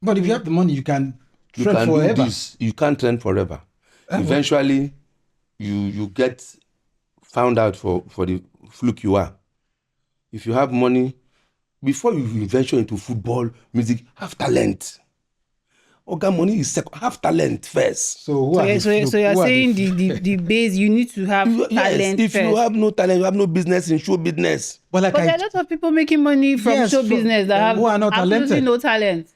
Speaker 3: But if you have the money, you can
Speaker 1: You
Speaker 3: trend
Speaker 1: can
Speaker 3: forever.
Speaker 1: do this. You can't trend forever. Eventually, you get found out for the fluke you are. If you have money, before you venture into football, music, have talent. Oga, money is second. Have talent first.
Speaker 3: So who are the
Speaker 2: So
Speaker 3: fluke?
Speaker 2: you're
Speaker 3: Who are
Speaker 2: saying
Speaker 3: the
Speaker 2: the base, you need to have
Speaker 1: Yes,
Speaker 2: talent
Speaker 1: if
Speaker 2: first.
Speaker 1: you have no talent, you have no business in show business.
Speaker 3: But like
Speaker 2: But there are a lot of people making money from
Speaker 3: Yes,
Speaker 2: show
Speaker 3: from-
Speaker 2: business that have
Speaker 3: who are not
Speaker 2: absolutely
Speaker 3: talented.
Speaker 2: no talent.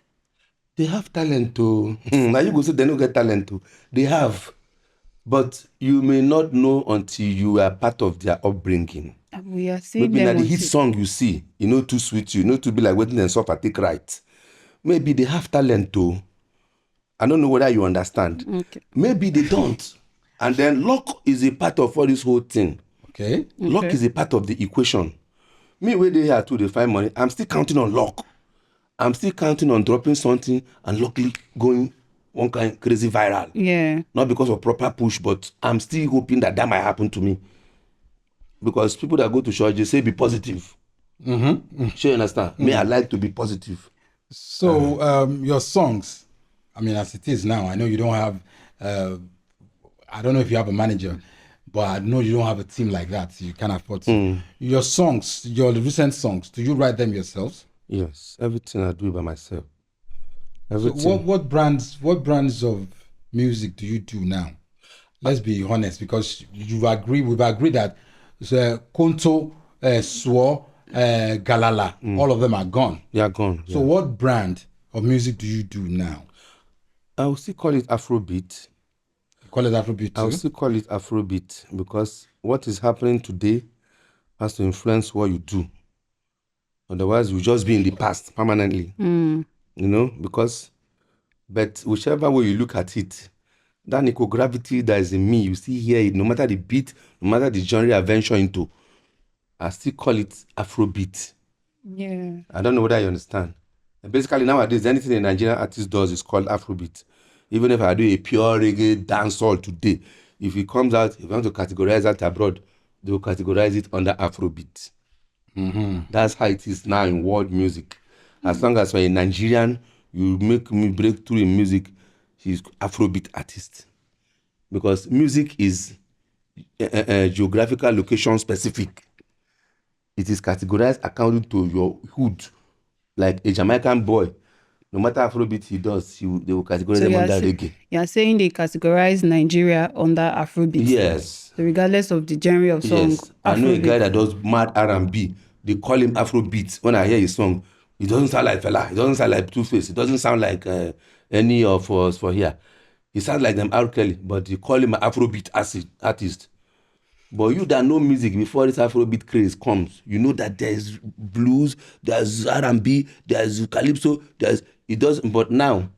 Speaker 1: They have talent too. Now you go say they don't get talent too. They have. But you may not know until you are part of their upbringing.
Speaker 2: We are seeing
Speaker 1: Maybe now
Speaker 2: them
Speaker 1: the hit
Speaker 2: on
Speaker 1: song you see, you know, too sweet, you know, to be like waiting and suffer, take right. Maybe they have talent too. I don't know whether you understand.
Speaker 2: Okay.
Speaker 1: Maybe they don't. And then luck is a part of all this whole thing.
Speaker 3: Okay.
Speaker 1: Luck is a part of the equation. Me, where they here too, they find money. I'm still counting on luck. I'm still counting on dropping something and luckily going one kind crazy viral.
Speaker 2: Yeah.
Speaker 1: Not because of proper push, but I'm still hoping that might happen to me. Because people that go to church, they say be positive. Sure, you understand? Me, I like to be positive.
Speaker 3: So your songs, I mean, as it is now, I know you don't have, I don't know if you have a manager, but I know you don't have a team like that. So you can't afford to. Your songs, your recent songs, do you write them yourselves?
Speaker 1: Yes, everything I do by myself.
Speaker 3: So
Speaker 1: Everything.
Speaker 3: what brands of music do you do now? Let's be honest, because we've agreed that Konto, Swo, Galala, all of them are gone.
Speaker 1: They are gone.
Speaker 3: So what brand of music do you do now?
Speaker 1: I will still call it Afrobeat.
Speaker 3: You call it Afrobeat
Speaker 1: I will
Speaker 3: too?
Speaker 1: still call it Afrobeat because what is happening today has to influence what you do. Otherwise, you'll just be in the past permanently. You know, but whichever way you look at it, that Nico Gravity that is in me, you still hear it, no matter the beat, no matter the genre I venture into, I still call it Afrobeat.
Speaker 2: Yeah.
Speaker 1: I don't know whether you understand. Basically, nowadays, anything a Nigerian artist does is called Afrobeat. Even if I do a pure reggae dancehall today, if it comes out, if you want to categorize that abroad, they will categorize it under Afrobeat. That's how it is now in world music. As long as you're a Nigerian, you make me break through in music, he's Afrobeat artist. Because music is geographical location specific. It is categorized according to your hood. Like a Jamaican boy, no matter Afrobeat he does, they will categorize
Speaker 2: So
Speaker 1: them
Speaker 2: you're,
Speaker 1: under reggae.
Speaker 2: you're saying they categorize Nigeria under Afrobeat.
Speaker 1: Yes.
Speaker 2: So regardless of the genre of song.
Speaker 1: Yes. I know a
Speaker 2: Afrobeat.
Speaker 1: guy that does mad R&B. They call him Afrobeat. When I hear his song, it doesn't sound like Fela. It doesn't sound like Two-Face. It doesn't sound like any of us for here. He sounds like them R. Kelly, but they call him an Afrobeat artist. But you that know music before this Afrobeat craze comes, you know that there's blues, there's R&B, there's calypso, it does. But now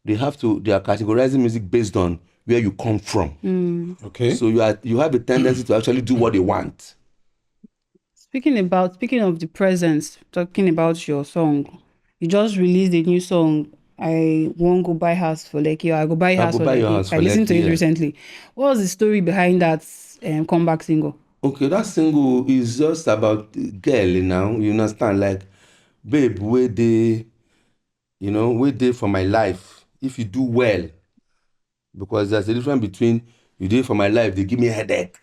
Speaker 1: they are categorizing music based on where you come from.
Speaker 3: Okay.
Speaker 1: So you have a tendency to actually do what they want.
Speaker 2: Speaking of the presence, talking about your song, you just released a new song. I won't go buy house for Lekki, or I go buy
Speaker 1: I
Speaker 2: house
Speaker 1: go
Speaker 2: for
Speaker 1: buy your
Speaker 2: Lekki.
Speaker 1: house
Speaker 2: I
Speaker 1: for
Speaker 2: listened to
Speaker 1: Lekki,
Speaker 2: it
Speaker 1: yeah.
Speaker 2: recently. What was the story behind that comeback single?
Speaker 1: Okay, that single is just about girl now, you understand, like, babe, wait there for my life. If you do well, because there's a difference between you do it for my life, they give me a headache.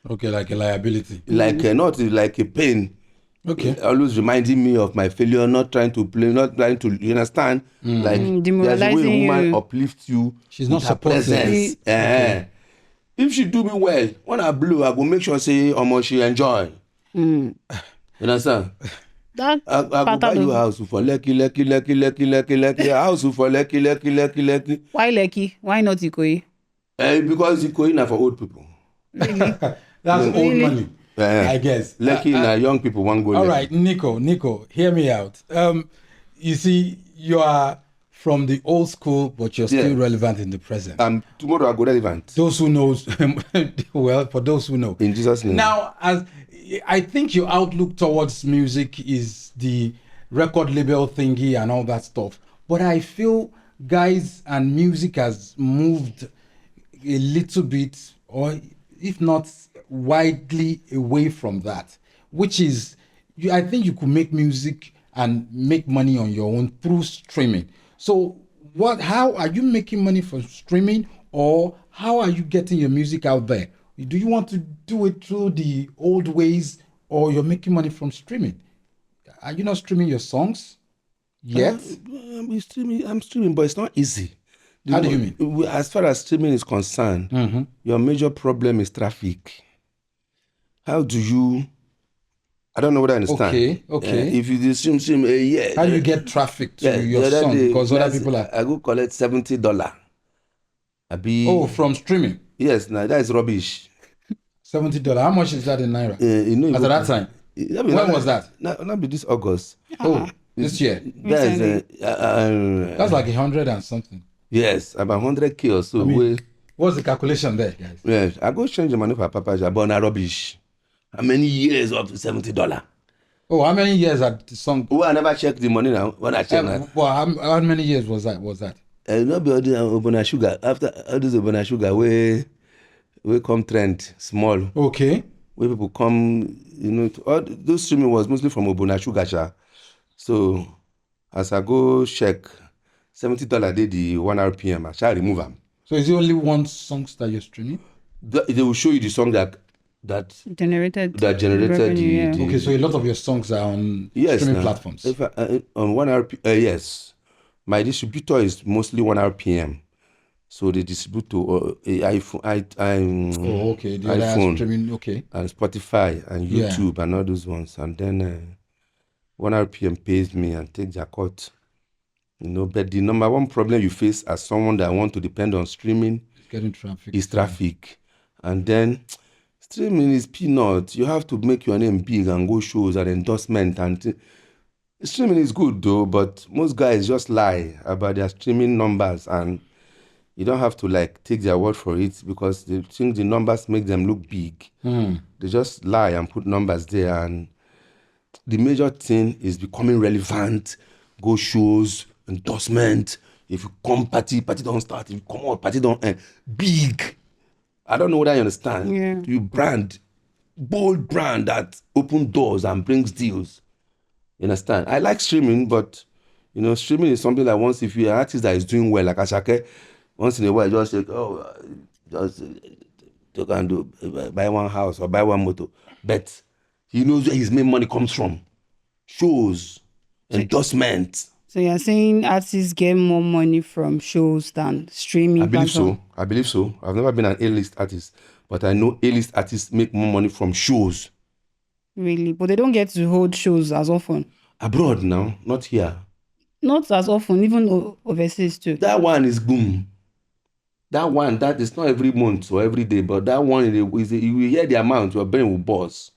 Speaker 3: Okay, like a liability.
Speaker 1: Like not like a pain.
Speaker 3: Okay.
Speaker 1: Always reminding me of my failure, not trying to play, not trying to, you understand? Like there's a way a
Speaker 2: Demoralizing
Speaker 1: woman
Speaker 2: you.
Speaker 1: uplifts you
Speaker 3: She's
Speaker 1: with
Speaker 3: not
Speaker 1: her
Speaker 3: supportive.
Speaker 1: presence.
Speaker 3: Okay.
Speaker 1: If she do me well, when I blow, I go make sure say she enjoy. You understand?
Speaker 2: That
Speaker 1: I go buy
Speaker 2: pattern
Speaker 1: you
Speaker 2: of
Speaker 1: house for Lekki, house for Lekki.
Speaker 2: why Lekki? Why not Ikoyi?
Speaker 1: Because Ikoyi na for old people.
Speaker 2: Really?
Speaker 3: That's old
Speaker 2: Really?
Speaker 3: money, I guess.
Speaker 1: Lekki na young people want go
Speaker 3: All
Speaker 1: Lekki.
Speaker 3: right, Nico, hear me out. You see, you are from the old school, but you're still relevant in the present.
Speaker 1: Tomorrow I go relevant.
Speaker 3: Those who knows, well, for those who know.
Speaker 1: In Jesus' name.
Speaker 3: Now, as I think your outlook towards music is the record label thingy and all that stuff, but I feel guys and music has moved a little bit, or if not widely away from that, which is, I think you could make music and make money on your own through streaming. So how are you making money from streaming, or how are you getting your music out there? Do you want to do it through the old ways, or you're making money from streaming? Are you not streaming your songs yet?
Speaker 1: I'm streaming, but it's not easy.
Speaker 3: How do you mean?
Speaker 1: As far as streaming is concerned, your major problem is traffic. How do you? I don't know what I understand.
Speaker 3: Okay.
Speaker 1: If you stream, yeah.
Speaker 3: How do you get traffic to your song? Because other people are.
Speaker 1: I go collect $70.
Speaker 3: From streaming.
Speaker 1: Yes, now that is rubbish.
Speaker 3: $70. How much is that in naira? At that time.
Speaker 1: When
Speaker 3: was that?
Speaker 1: Not be this August.
Speaker 3: This year.
Speaker 1: That's
Speaker 3: like 100 and something.
Speaker 1: Yes, about 100K or so.
Speaker 3: What's the calculation there, guys?
Speaker 1: Yes, I go change the money for Papa Jabona rubbish. How many years of $70?
Speaker 3: How many years had the song?
Speaker 1: I never checked the money now. When I check that.
Speaker 3: Well, how many years was that?
Speaker 1: Not be all the Obona Sugar. After all this Obona Sugar, we come trend small.
Speaker 3: Okay.
Speaker 1: Where people come, all those streaming was mostly from Obona Sugar. So as I go check, $70 did the 1 RPM. I shall remove them.
Speaker 3: So is it only one songs that you're streaming?
Speaker 1: They will show you the song that
Speaker 2: generated
Speaker 1: revenue,
Speaker 3: Okay, so a lot of your songs are on streaming platforms.
Speaker 1: On 1 RPM, yes. My distributor is mostly 1 RPM. So they distribute to iPhone,
Speaker 3: The iPhone, streaming, okay,
Speaker 1: and Spotify and YouTube and all those ones. And then 1 RPM pays me and takes their cut. But the number one problem you face as someone that want to depend on streaming is traffic. And then streaming is peanuts. You have to make your name big and go shows and endorsement. And streaming is good though, but most guys just lie about their streaming numbers, and you don't have to take their word for it, because they think the numbers make them look big. They just lie and put numbers there. And the major thing is becoming relevant. Go shows, endorsement. If you come party don't start. If you come out, party don't end. Big. I don't know what I understand.
Speaker 2: Yeah.
Speaker 1: You bold brand that open doors and brings deals. You understand? I like streaming, but streaming is something that once, if you're an artist that is doing well, like Ashake, once in a while, just say, just you can buy one house or buy one motor. But he knows where his main money comes from. Shows, endorsements.
Speaker 2: So you're saying artists get more money from shows than streaming?
Speaker 1: I believe so. I've never been an A-list artist, but I know A-list artists make more money from shows.
Speaker 2: Really? But they don't get to hold shows as often?
Speaker 1: Abroad now, not here.
Speaker 2: Not as often, even overseas too.
Speaker 1: That one is boom. That one, that is not every month or every day, but that one you will hear the amount, your brain will buzz.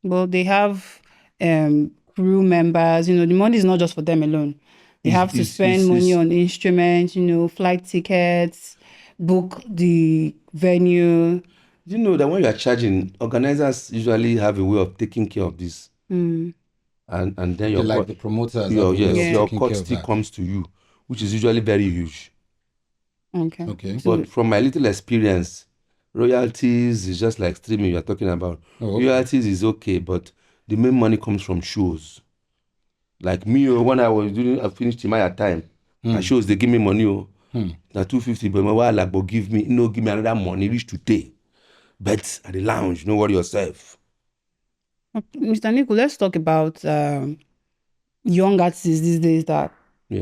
Speaker 2: Well, they have crew members. The money is not just for them alone. They have to spend money on instruments, flight tickets, book the venue.
Speaker 1: You know that when you are charging, organizers usually have a way of taking care of this. And then your
Speaker 3: like the promoters,
Speaker 1: your cut still comes to you, which is usually very huge.
Speaker 2: Okay.
Speaker 1: But from my little experience, royalties is just like streaming you're talking about. Royalties is okay, but the main money comes from shows. Like me, when I finished Timaya time, my shows they give me money. Now 250, but my wife but give me another money reach today. Bet at the lounge, don't worry yourself.
Speaker 2: Mr. Nico, let's talk about young artists these days that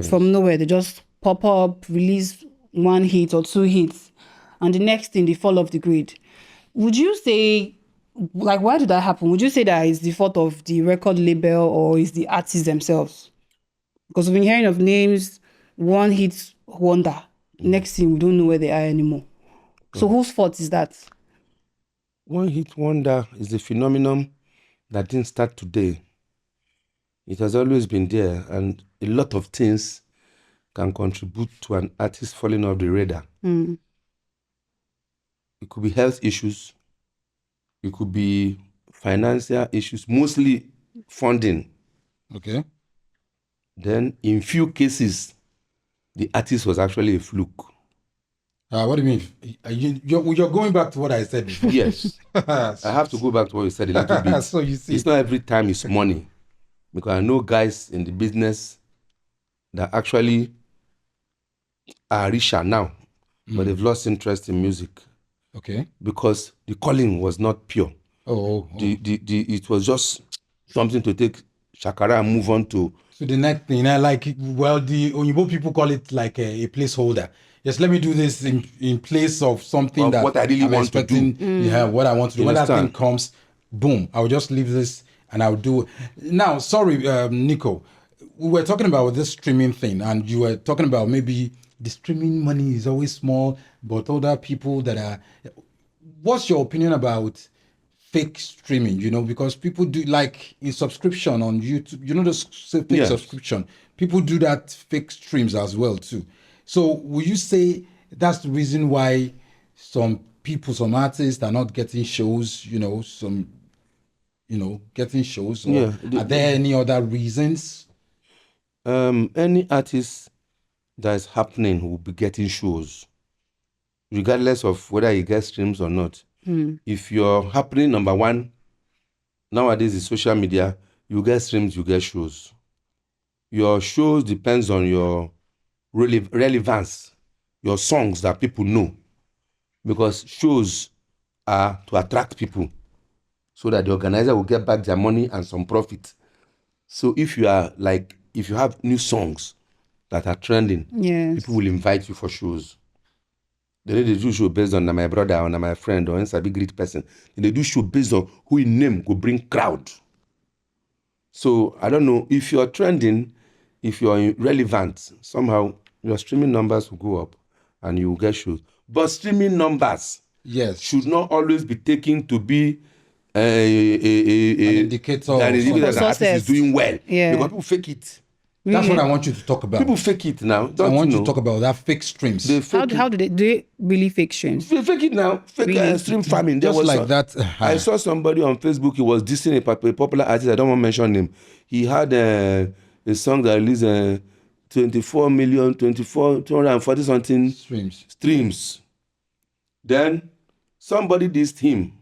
Speaker 2: from nowhere they just pop up, release one hit or two hits, and the next thing they fall off the grid. Would you say, like, why did that happen? Would you say that is the fault of the record label or is the artists themselves? Because we've been hearing of names, one hit wonder, next thing we don't know where they are anymore. So whose fault is that?
Speaker 1: One hit wonder is a phenomenon that didn't start today. It has always been there, and a lot of things can contribute to an artist falling off the radar. It could be health issues. It could be financial issues, mostly funding.
Speaker 3: Okay.
Speaker 1: Then, in few cases, the artist was actually a fluke.
Speaker 3: What do you mean? You're going back to what I said before.
Speaker 1: Yes. I have to go back to what you said a little bit.
Speaker 3: So you see,
Speaker 1: it's not every time it's money. Because I know guys in the business that actually are richer now, but they've lost interest in music.
Speaker 3: Okay.
Speaker 1: Because the calling was not pure. It was just something to take shakara and move on to.
Speaker 3: So the next thing, like, well, the Onyibo people call it like a placeholder. Yes, let me do this in place of something that
Speaker 1: what I really want to do.
Speaker 3: Yeah, what I want to do. When that thing comes, boom, I'll just leave this and I'll do it. Now, sorry, Nico, we were talking about this streaming thing, and you were talking about maybe the streaming money is always small, but other people that are. What's your opinion about fake streaming? Because people do, like, in subscription on YouTube, the fake subscription, people do that fake streams as well too. So will you say that's the reason why some artists are not getting shows, getting shows? Or are there any other reasons?
Speaker 1: Any artist that is happening will be getting shows, regardless of whether you get streams or not. If you're happening, number one, nowadays is social media, you get streams, you get shows. Your shows depends on your relevance, your songs that people know, because shows are to attract people so that the organizer will get back their money and some profit. So if you have new songs that are trending, people will invite you for shows. They do show based on my brother or my friend or a big great person. They do show based on who in name will bring crowd. So I don't know, if you're trending, if you're relevant, somehow your streaming numbers will go up and you will get shows. But streaming numbers should not always be taken to be an
Speaker 3: indicator
Speaker 1: that the artist is doing well. Because people fake it.
Speaker 3: Really? That's what I want you to talk about.
Speaker 1: People fake it now.
Speaker 3: I want you to talk about that fake streams.
Speaker 2: How do they really fake streams?
Speaker 1: They fake it now. Fake stream farming.
Speaker 3: Just like that.
Speaker 1: I saw somebody on Facebook. He was dissing a popular artist. I don't want to mention him. He had a song that released 240 something streams. Then somebody dissed him.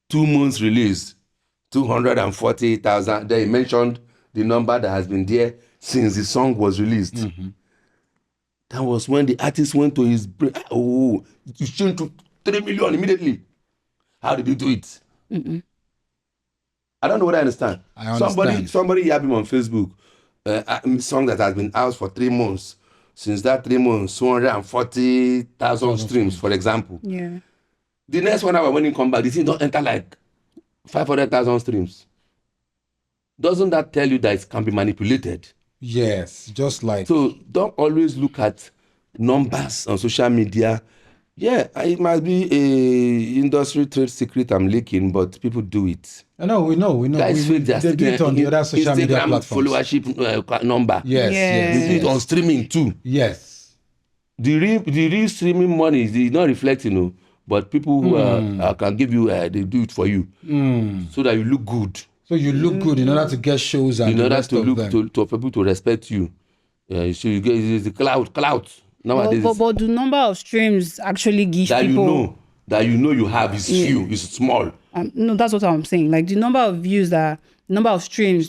Speaker 1: 2 months release, 240,000. Then he mentioned the number that has been there since the song was released. That was when the artist went to his brain. Oh, you changed to 3 million immediately. How did you do it? I don't know what I understand. Somebody have him on Facebook. Song that has been out for 3 months. Since that 3 months, 240,000 streams, for example.
Speaker 2: Yeah.
Speaker 1: The next 1 hour when he come back, the thing don't enter like 500,000 streams. Doesn't that tell you that it can be manipulated?
Speaker 3: Yes, just like.
Speaker 1: So don't always look at numbers on social media. Yeah, it must be a industry trade secret I'm leaking, but people do it.
Speaker 3: No, we know.
Speaker 1: Guys feel
Speaker 3: They do it on the other social media
Speaker 1: Instagram
Speaker 3: platforms.
Speaker 1: followership number.
Speaker 3: Yes,
Speaker 2: Yeah.
Speaker 1: They do it on
Speaker 3: yes.
Speaker 1: streaming too.
Speaker 3: Yes.
Speaker 1: The real streaming money is not reflecting, but people who can give you, they do it for you, so that you look good.
Speaker 3: So you look good in order to get shows and
Speaker 1: In
Speaker 3: the
Speaker 1: order
Speaker 3: rest
Speaker 1: to
Speaker 3: of
Speaker 1: look
Speaker 3: them.
Speaker 1: for people to respect you. So you get it's the clout nowadays.
Speaker 2: But the number of streams actually give
Speaker 1: that
Speaker 2: people.
Speaker 1: you know you have is few, is small.
Speaker 2: No, that's what I'm saying. Like the number of views number of streams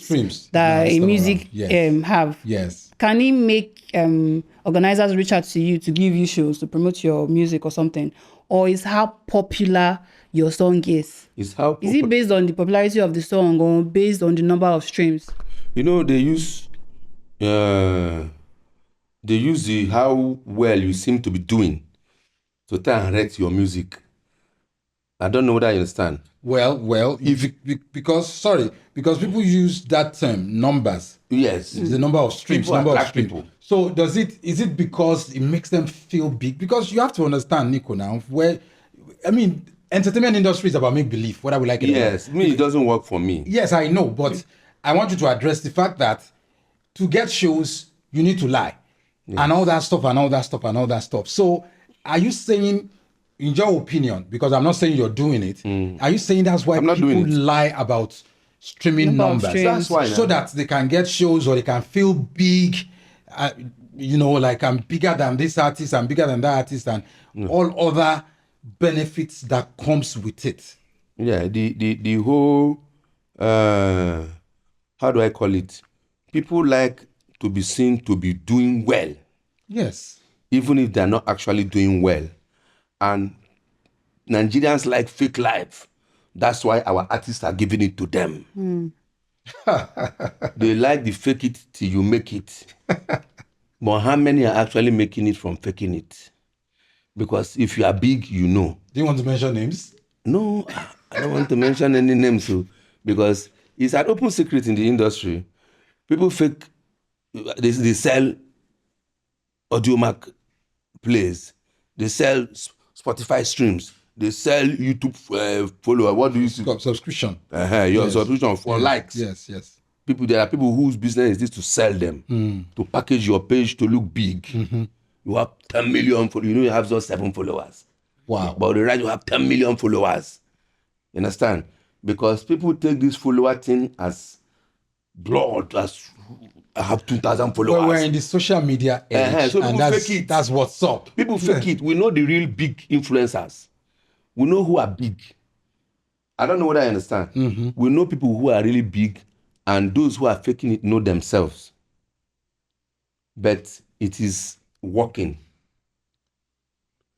Speaker 2: that a
Speaker 3: Last
Speaker 2: music
Speaker 3: around. Yes.
Speaker 2: have.
Speaker 3: Yes.
Speaker 2: Can it make organizers reach out to you to give you shows to promote your music or something, or is how popular your song is?
Speaker 1: It's how
Speaker 2: Is it based on the popularity of the song or based on the number of streams?
Speaker 1: they use the how well you seem to be doing to try and rate your music. I don't know whether I understand.
Speaker 3: Well, because people use that term numbers.
Speaker 1: Yes.
Speaker 3: The number of streams,
Speaker 1: People
Speaker 3: number of
Speaker 1: attract
Speaker 3: streams.
Speaker 1: people.
Speaker 3: So is it because it makes them feel big? Because you have to understand, Nico, now entertainment industry is about make believe, whether we like it or not.
Speaker 1: Yes, it doesn't work for me.
Speaker 3: Yes, I know, but I want you to address the fact that to get shows, you need to lie. Yes. And all that stuff. So are you saying, in your opinion, because I'm not saying you're doing it, are you saying that's why people lie about streaming numbers?
Speaker 1: That's why.
Speaker 3: So that they can get shows or they can feel big, like I'm bigger than this artist, I'm bigger than that artist, and all other benefits that comes with it.
Speaker 1: Yeah, the whole how do I call it? People like to be seen to be doing well.
Speaker 3: Yes.
Speaker 1: Even if they're not actually doing well. And Nigerians like fake life. That's why our artists are giving it to them. They like the fake it till you make it. But how many are actually making it from faking it? Because if you are big, you know.
Speaker 3: Do you want to mention names?
Speaker 1: No, I don't want to mention any names. Because it's an open secret in the industry. People fake, they sell Audiomack plays. They sell Spotify streams. They sell YouTube follower. What do you see?
Speaker 3: Subscription.
Speaker 1: Your subscription for likes.
Speaker 3: Yes.
Speaker 1: There are people whose business is this to sell them, to package your page to look big. You have 10 million followers. You have just 7 followers.
Speaker 3: Wow.
Speaker 1: But the right, you have 10 million followers. You understand? Because people take this follower thing as blood, as I have 2,000 followers.
Speaker 3: Well, we're in the social media age,
Speaker 1: so
Speaker 3: and
Speaker 1: fake it.
Speaker 3: That's what's up.
Speaker 1: People fake it. We know the real big influencers. We know who are big. I don't know whether I understand. We know people who are really big, and those who are faking it know themselves. But it is working.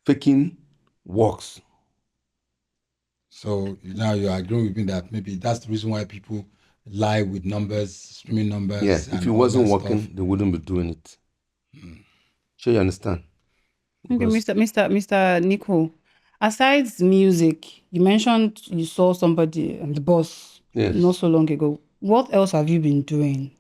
Speaker 1: Faking works.
Speaker 3: So now you agree with me that maybe that's the reason why people lie with numbers, streaming numbers.
Speaker 1: Yes, if it wasn't working, they wouldn't be doing it. Sure, you understand?
Speaker 2: Okay, Mr. Nico, aside music, you mentioned you saw somebody on the bus not so long ago. What else have you been doing?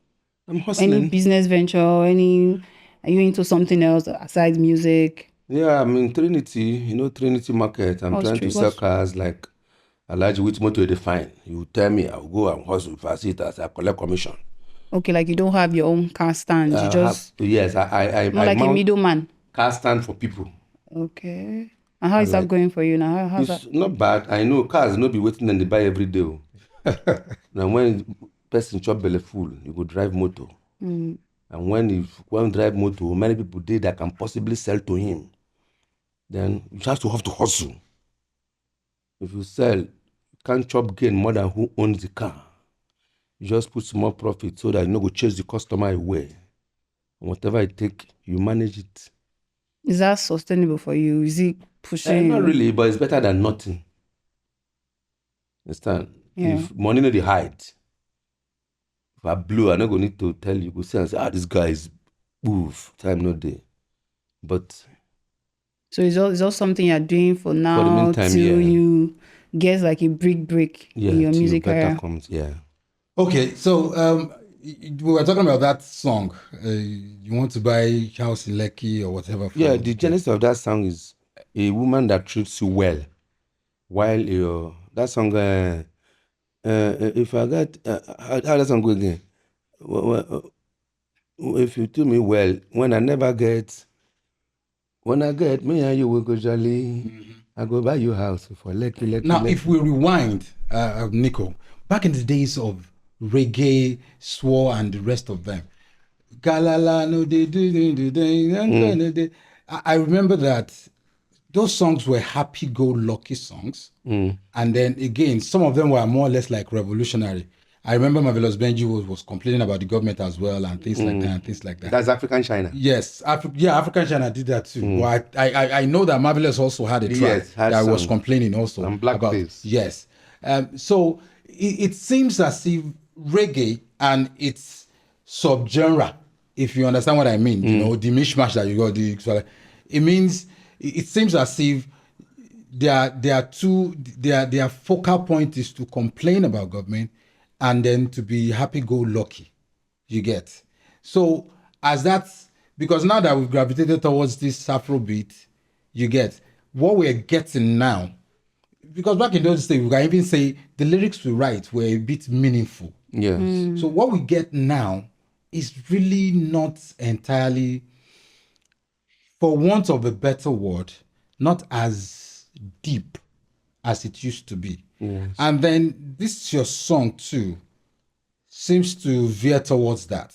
Speaker 1: I'm hustling.
Speaker 2: Any business venture? Are you into something else aside music?
Speaker 1: Yeah, I'm in Trinity, Trinity Market. I'm trying to sell cars like Alhaji which motor they find. You tell me, I'll go and hustle. If I see it as I collect commission.
Speaker 2: Okay, like you don't have your own car stand. You just
Speaker 1: I
Speaker 2: more like a middleman.
Speaker 1: Car stand for people.
Speaker 2: Okay. And how is that going for you now? How's
Speaker 1: it's
Speaker 2: that?
Speaker 1: Not bad. I know cars not be waiting and they buy every day. Now when person chop belly full, you go drive motor. And when drive motor, many people did that can possibly sell to him. Then you have to hustle. If you sell, you can't chop gain more than who owns the car. You just put small profit so that you no go chase the customer away. And whatever it take, you manage it.
Speaker 2: Is that sustainable for you? Is it pushing?
Speaker 1: Not really, but it's better than nothing. Understand?
Speaker 2: Yeah.
Speaker 1: If money no dey hide, if I blow, I no go need to tell you. Go say and say, this guy is move. Time no day. But
Speaker 2: so it's all something you're doing for now
Speaker 1: the meantime,
Speaker 2: till you get like a break in your music career.
Speaker 1: Comes,
Speaker 3: Okay, so we were talking about that song. You want to buy house in Lekki or whatever.
Speaker 1: Yeah, the genesis of that song is a woman that treats you well, while that song. If I got how that song go again? If you do me well, when I get, me and you will go jolly. I go buy you house for Lekki.
Speaker 3: Now, if we rewind, Nico, back in the days of reggae, swore, and the rest of them, Galala, no, I remember that those songs were happy-go-lucky songs. And then again, some of them were more or less like revolutionary. I remember Marvelous Benji was complaining about the government as well and things like that.
Speaker 1: That's African China.
Speaker 3: Yes, African China did that too. But I know that Marvelous also had a track that was complaining also
Speaker 1: and Blackface.
Speaker 3: Yes. So it seems as if reggae and its subgenre, if you understand what I mean, you know, the mishmash that you got, it means it seems as if their focal point is to complain about government and then to be happy-go-lucky. You get. So as that's because now that we've gravitated towards this Afrobeat, you get what we're getting now. Because back in those days, we can even say the lyrics we write were a bit meaningful.
Speaker 1: Yes.
Speaker 3: So what we get now is really not entirely, for want of a better word, not as deep as it used to be.
Speaker 1: Yes.
Speaker 3: And then this your song too seems to veer towards that.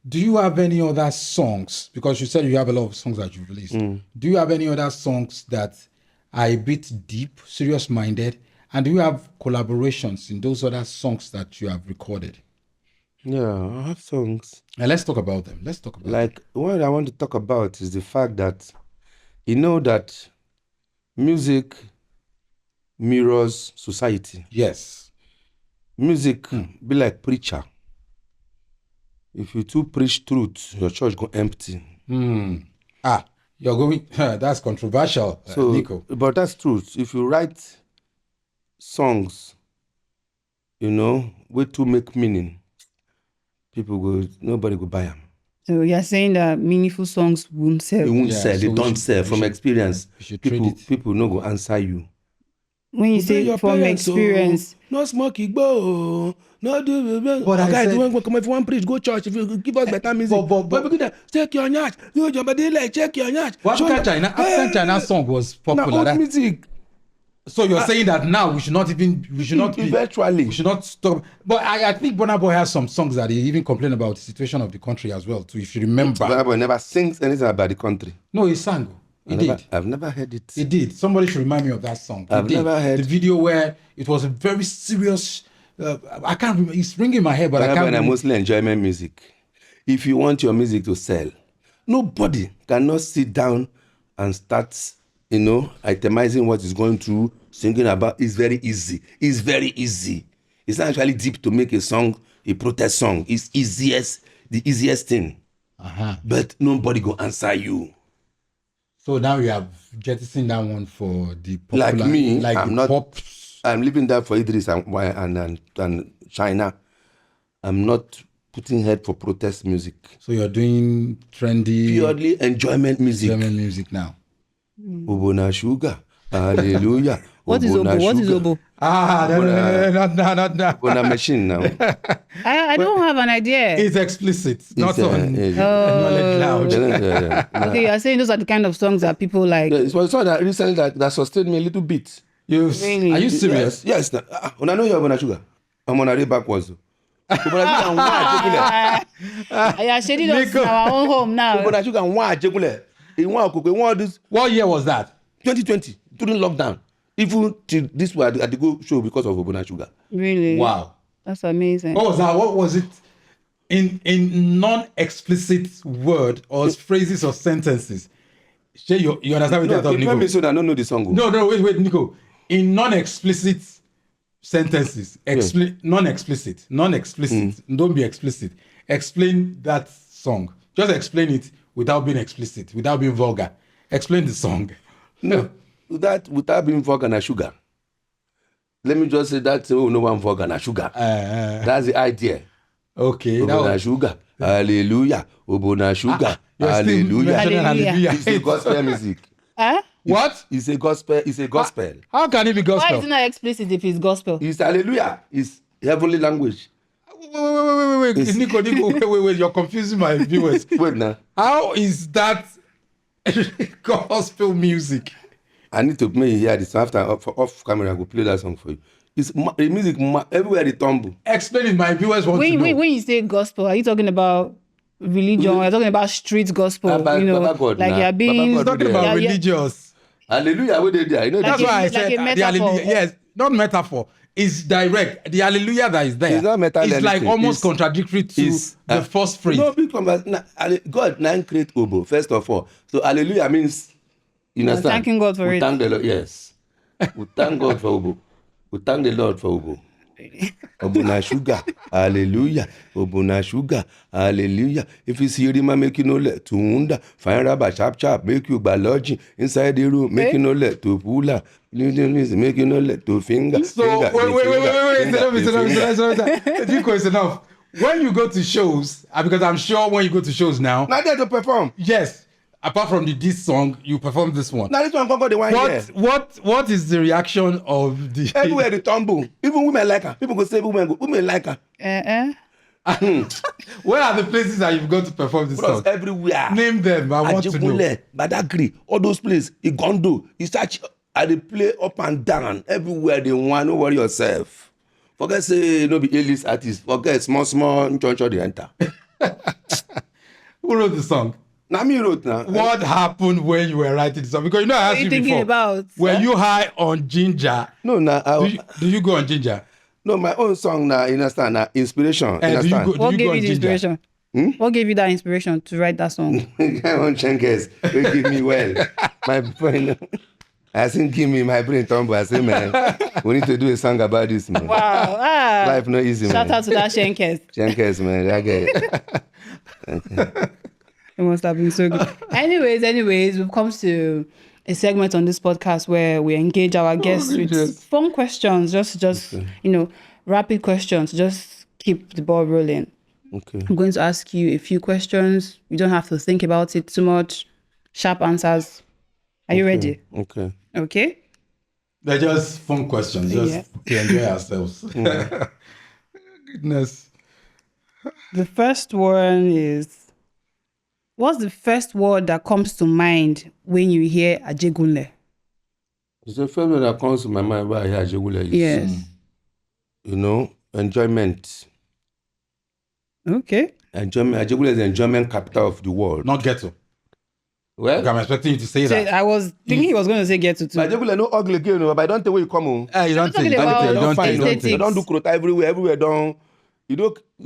Speaker 3: Do you have any other songs? Because you said you have a lot of songs that you've released. Do you have any other songs that are a bit deep, serious-minded? And do you have collaborations in those other songs that you have recorded?
Speaker 1: Yeah, I have songs.
Speaker 3: And let's talk about them.
Speaker 1: Like, what I want to talk about is the fact that you know that music mirrors society.
Speaker 3: Yes.
Speaker 1: Music be like preacher. If you too preach truth, your church go empty.
Speaker 3: You're going, that's controversial,
Speaker 1: So,
Speaker 3: Nico.
Speaker 1: but that's truth. If you write songs, you know, way to make meaning, nobody go buy them.
Speaker 2: So you're saying that meaningful songs won't sell.
Speaker 1: They won't
Speaker 3: Yeah,
Speaker 1: sell.
Speaker 3: so
Speaker 1: They
Speaker 3: we
Speaker 1: don't
Speaker 3: should-
Speaker 1: sell.
Speaker 3: we
Speaker 1: From
Speaker 3: should-
Speaker 1: experience,
Speaker 3: we should trade it.
Speaker 1: people no go answer you.
Speaker 2: When you
Speaker 1: Obey
Speaker 2: say
Speaker 1: your
Speaker 2: from
Speaker 1: parents,
Speaker 2: experience,
Speaker 1: no smoke igbo, no do.
Speaker 3: But I
Speaker 1: guys,
Speaker 3: said-
Speaker 1: you want come if you want preach, go church. If you give us better music,
Speaker 3: but-
Speaker 1: check your nyash. You your body like check your nyash.
Speaker 3: Well, African China song was
Speaker 1: Now
Speaker 3: popular.
Speaker 1: old
Speaker 3: That-
Speaker 1: music.
Speaker 3: So you're saying that now we should not
Speaker 1: Eventually.
Speaker 3: we should not stop. But I think Burna Boy has some songs that he even complain about the situation of the country as well too, if you remember.
Speaker 1: Bible never sings anything about the country.
Speaker 3: No, he sang. He did.
Speaker 1: I've never heard it.
Speaker 3: He did. Somebody should remind me of that song. He
Speaker 1: I've
Speaker 3: did.
Speaker 1: never heard-
Speaker 3: the video where it was a very serious. I can't remember. It's ringing in my head, but I can't
Speaker 1: And
Speaker 3: remember.
Speaker 1: mostly enjoyment music. If you want your music to sell, nobody cannot sit down and start, you know, itemizing what is going through, singing about. It's very easy. It's not actually deep to make a song, a protest song. It's the easiest thing. But nobody go answer you.
Speaker 3: So now you have jettisoned that one for the popular,
Speaker 1: Like me,
Speaker 3: like
Speaker 1: I'm
Speaker 3: the
Speaker 1: not.
Speaker 3: pop.
Speaker 1: I'm leaving that for Idris and China. I'm not putting head for protest music.
Speaker 3: So you're doing trendy
Speaker 1: Purely enjoyment music.
Speaker 3: German music now.
Speaker 1: Obona sugar. Hallelujah.
Speaker 2: what is Obo? What is Obo?
Speaker 3: Not.
Speaker 1: Obona machine now.
Speaker 2: I don't have an idea.
Speaker 3: It's explicit, not on knowledge loud.
Speaker 2: Okay, you're saying those are the kind of songs that people like.
Speaker 1: It was one that recently that sustained me a little bit.
Speaker 2: Really?
Speaker 3: Are you serious?
Speaker 1: Yes. When I know you're Obona sugar, I'm on a way backwards. Obona sugar and one
Speaker 2: I are shading us in our own home now.
Speaker 1: Obona sugar and one jegule. In one this
Speaker 3: What year was that?
Speaker 1: 2020 during lockdown. Even till this was at the go show because of Obona sugar.
Speaker 2: Really?
Speaker 3: Wow.
Speaker 2: That's amazing.
Speaker 3: What was that? What was it? In non-explicit word or phrases or sentences. Shay, you understand what I'm talking
Speaker 1: People
Speaker 3: about,
Speaker 1: me
Speaker 3: Nico?
Speaker 1: so that I don't know the song.
Speaker 3: No, wait, Nico. In non-explicit sentences, non-explicit. Don't be explicit. Explain that song. Just explain it without being explicit, without being vulgar. Explain the song.
Speaker 1: No, that without being vulgar and sugar. Let me just say that no one vulgar and sugar. That's the idea.
Speaker 3: Okay, that
Speaker 1: Obona
Speaker 3: was,
Speaker 1: sugar, hallelujah. Obona sugar,
Speaker 3: you're still
Speaker 1: hallelujah.
Speaker 3: mentioning
Speaker 2: Hallelujah.
Speaker 1: It's a gospel music.
Speaker 2: Huh?
Speaker 3: What?
Speaker 1: It's a gospel. It's a gospel.
Speaker 3: How can it be
Speaker 2: Why
Speaker 3: gospel?
Speaker 2: is it not explicit if it's gospel?
Speaker 1: It's hallelujah. It's heavenly language.
Speaker 3: Wait.
Speaker 1: It's-
Speaker 3: Nico, wait. You're confusing my viewers.
Speaker 1: Wait now.
Speaker 3: How is that gospel music?
Speaker 1: I need to make you hear this after off camera. I will play that song for you. It's the music everywhere they tumble.
Speaker 3: Explain it. My viewers want to know.
Speaker 2: When you say gospel, are you talking about religion? Are you talking about street gospel?
Speaker 1: Baba God
Speaker 2: like
Speaker 1: nah.
Speaker 2: you're being.
Speaker 3: He's talking about religious.
Speaker 1: Hallelujah. What they there? You know
Speaker 2: Like
Speaker 3: That's why I
Speaker 2: like
Speaker 3: said
Speaker 2: a
Speaker 3: the
Speaker 2: metaphor.
Speaker 3: hallelujah. Yes, not metaphor. It's direct. The hallelujah that is there.
Speaker 1: It's not meta
Speaker 3: It's like
Speaker 1: anything.
Speaker 3: almost
Speaker 1: It's-
Speaker 3: contradictory to
Speaker 1: it's,
Speaker 3: the first phrase.
Speaker 1: No big conversation. God now create obo first of all. So hallelujah means you understand.
Speaker 2: thanking God for
Speaker 1: we
Speaker 2: it.
Speaker 1: Thank the Lord. Yes. We thank God for obo. We thank the Lord for obo. Obuna sugar, hallelujah. Obuna sugar, hallelujah. If you see Rima, make you no let to wonder. Find rubber chap, make you by lodging inside the room, make you no let to pull up. Make you no let to finger.
Speaker 3: So
Speaker 1: finger,
Speaker 3: wait.
Speaker 1: finger.
Speaker 3: Nico, it's enough. When you go to shows, because I'm sure when you go to shows now,
Speaker 1: Now there to perform.
Speaker 3: yes, apart from this song, you perform this one.
Speaker 1: Now this one conquer the one here.
Speaker 3: What is the reaction of the
Speaker 1: Everywhere they tumble. Even women like her. People go say women like her.
Speaker 3: Where are the places that you've gone to perform this
Speaker 1: Plus
Speaker 3: song?
Speaker 1: everywhere.
Speaker 3: Name them. I want to know.
Speaker 1: Ajegunle, Badagry, all those places. Igondo, Isachi, they play up and down. Everywhere they want. Don't worry yourself. Forget say no be A-list artist. Forget small nchoncho they enter.
Speaker 3: Who wrote the song?
Speaker 1: Now me wrote now.
Speaker 3: What happened when you were writing the song? Because I asked
Speaker 2: are you
Speaker 3: you
Speaker 2: thinking
Speaker 3: before.
Speaker 2: about?
Speaker 3: Were you high on ginger?
Speaker 1: No, now
Speaker 3: Do you go on ginger?
Speaker 1: no, my own song now. You understand? Now inspiration. You
Speaker 3: Do you
Speaker 1: understand?
Speaker 3: go?
Speaker 2: What
Speaker 3: Do you
Speaker 2: gave
Speaker 3: go
Speaker 2: you
Speaker 3: on
Speaker 2: the
Speaker 3: ginger?
Speaker 2: inspiration? What gave you that inspiration to write that song?
Speaker 1: I want Chenkers. They give me well. My brain. I think give me my brain tumble. I say, man, we need to do a song about this, man.
Speaker 2: Wow.
Speaker 1: Life not easy, man.
Speaker 2: Shout out to that Shenkes.
Speaker 1: Chenkers, man. That guy.
Speaker 2: It must have been so good. Anyways, we've come to a segment on this podcast where we engage our guests with
Speaker 1: yes.
Speaker 2: fun questions, just rapid questions, just keep the ball rolling.
Speaker 1: Okay.
Speaker 2: I'm going to ask you a few questions. You don't have to think about it too much. Sharp answers. Are you ready?
Speaker 1: Okay.
Speaker 2: Okay.
Speaker 3: They're just fun questions, just
Speaker 2: Yeah.
Speaker 3: to enjoy ourselves. Goodness.
Speaker 2: The first one is, what's the first word that comes to mind when you hear Ajegunle?
Speaker 1: It's the first one that comes to my mind where I hear Ajegunle is,
Speaker 2: Yes.
Speaker 1: Enjoyment.
Speaker 2: Okay.
Speaker 1: Enjoyment. Ajegunle is the enjoyment capital of the world.
Speaker 3: Not ghetto.
Speaker 1: Well,
Speaker 3: Okay, I'm expecting you to say
Speaker 2: So
Speaker 3: that.
Speaker 2: I was thinking he was going to say get to two.
Speaker 1: Ajegunle no ugly girl, no, but I don't think where you come on.
Speaker 3: You don't
Speaker 2: talking
Speaker 3: think,
Speaker 2: about
Speaker 3: you don't think, you don't
Speaker 2: aesthetics.
Speaker 1: They
Speaker 3: think.
Speaker 1: don't do crota everywhere don't.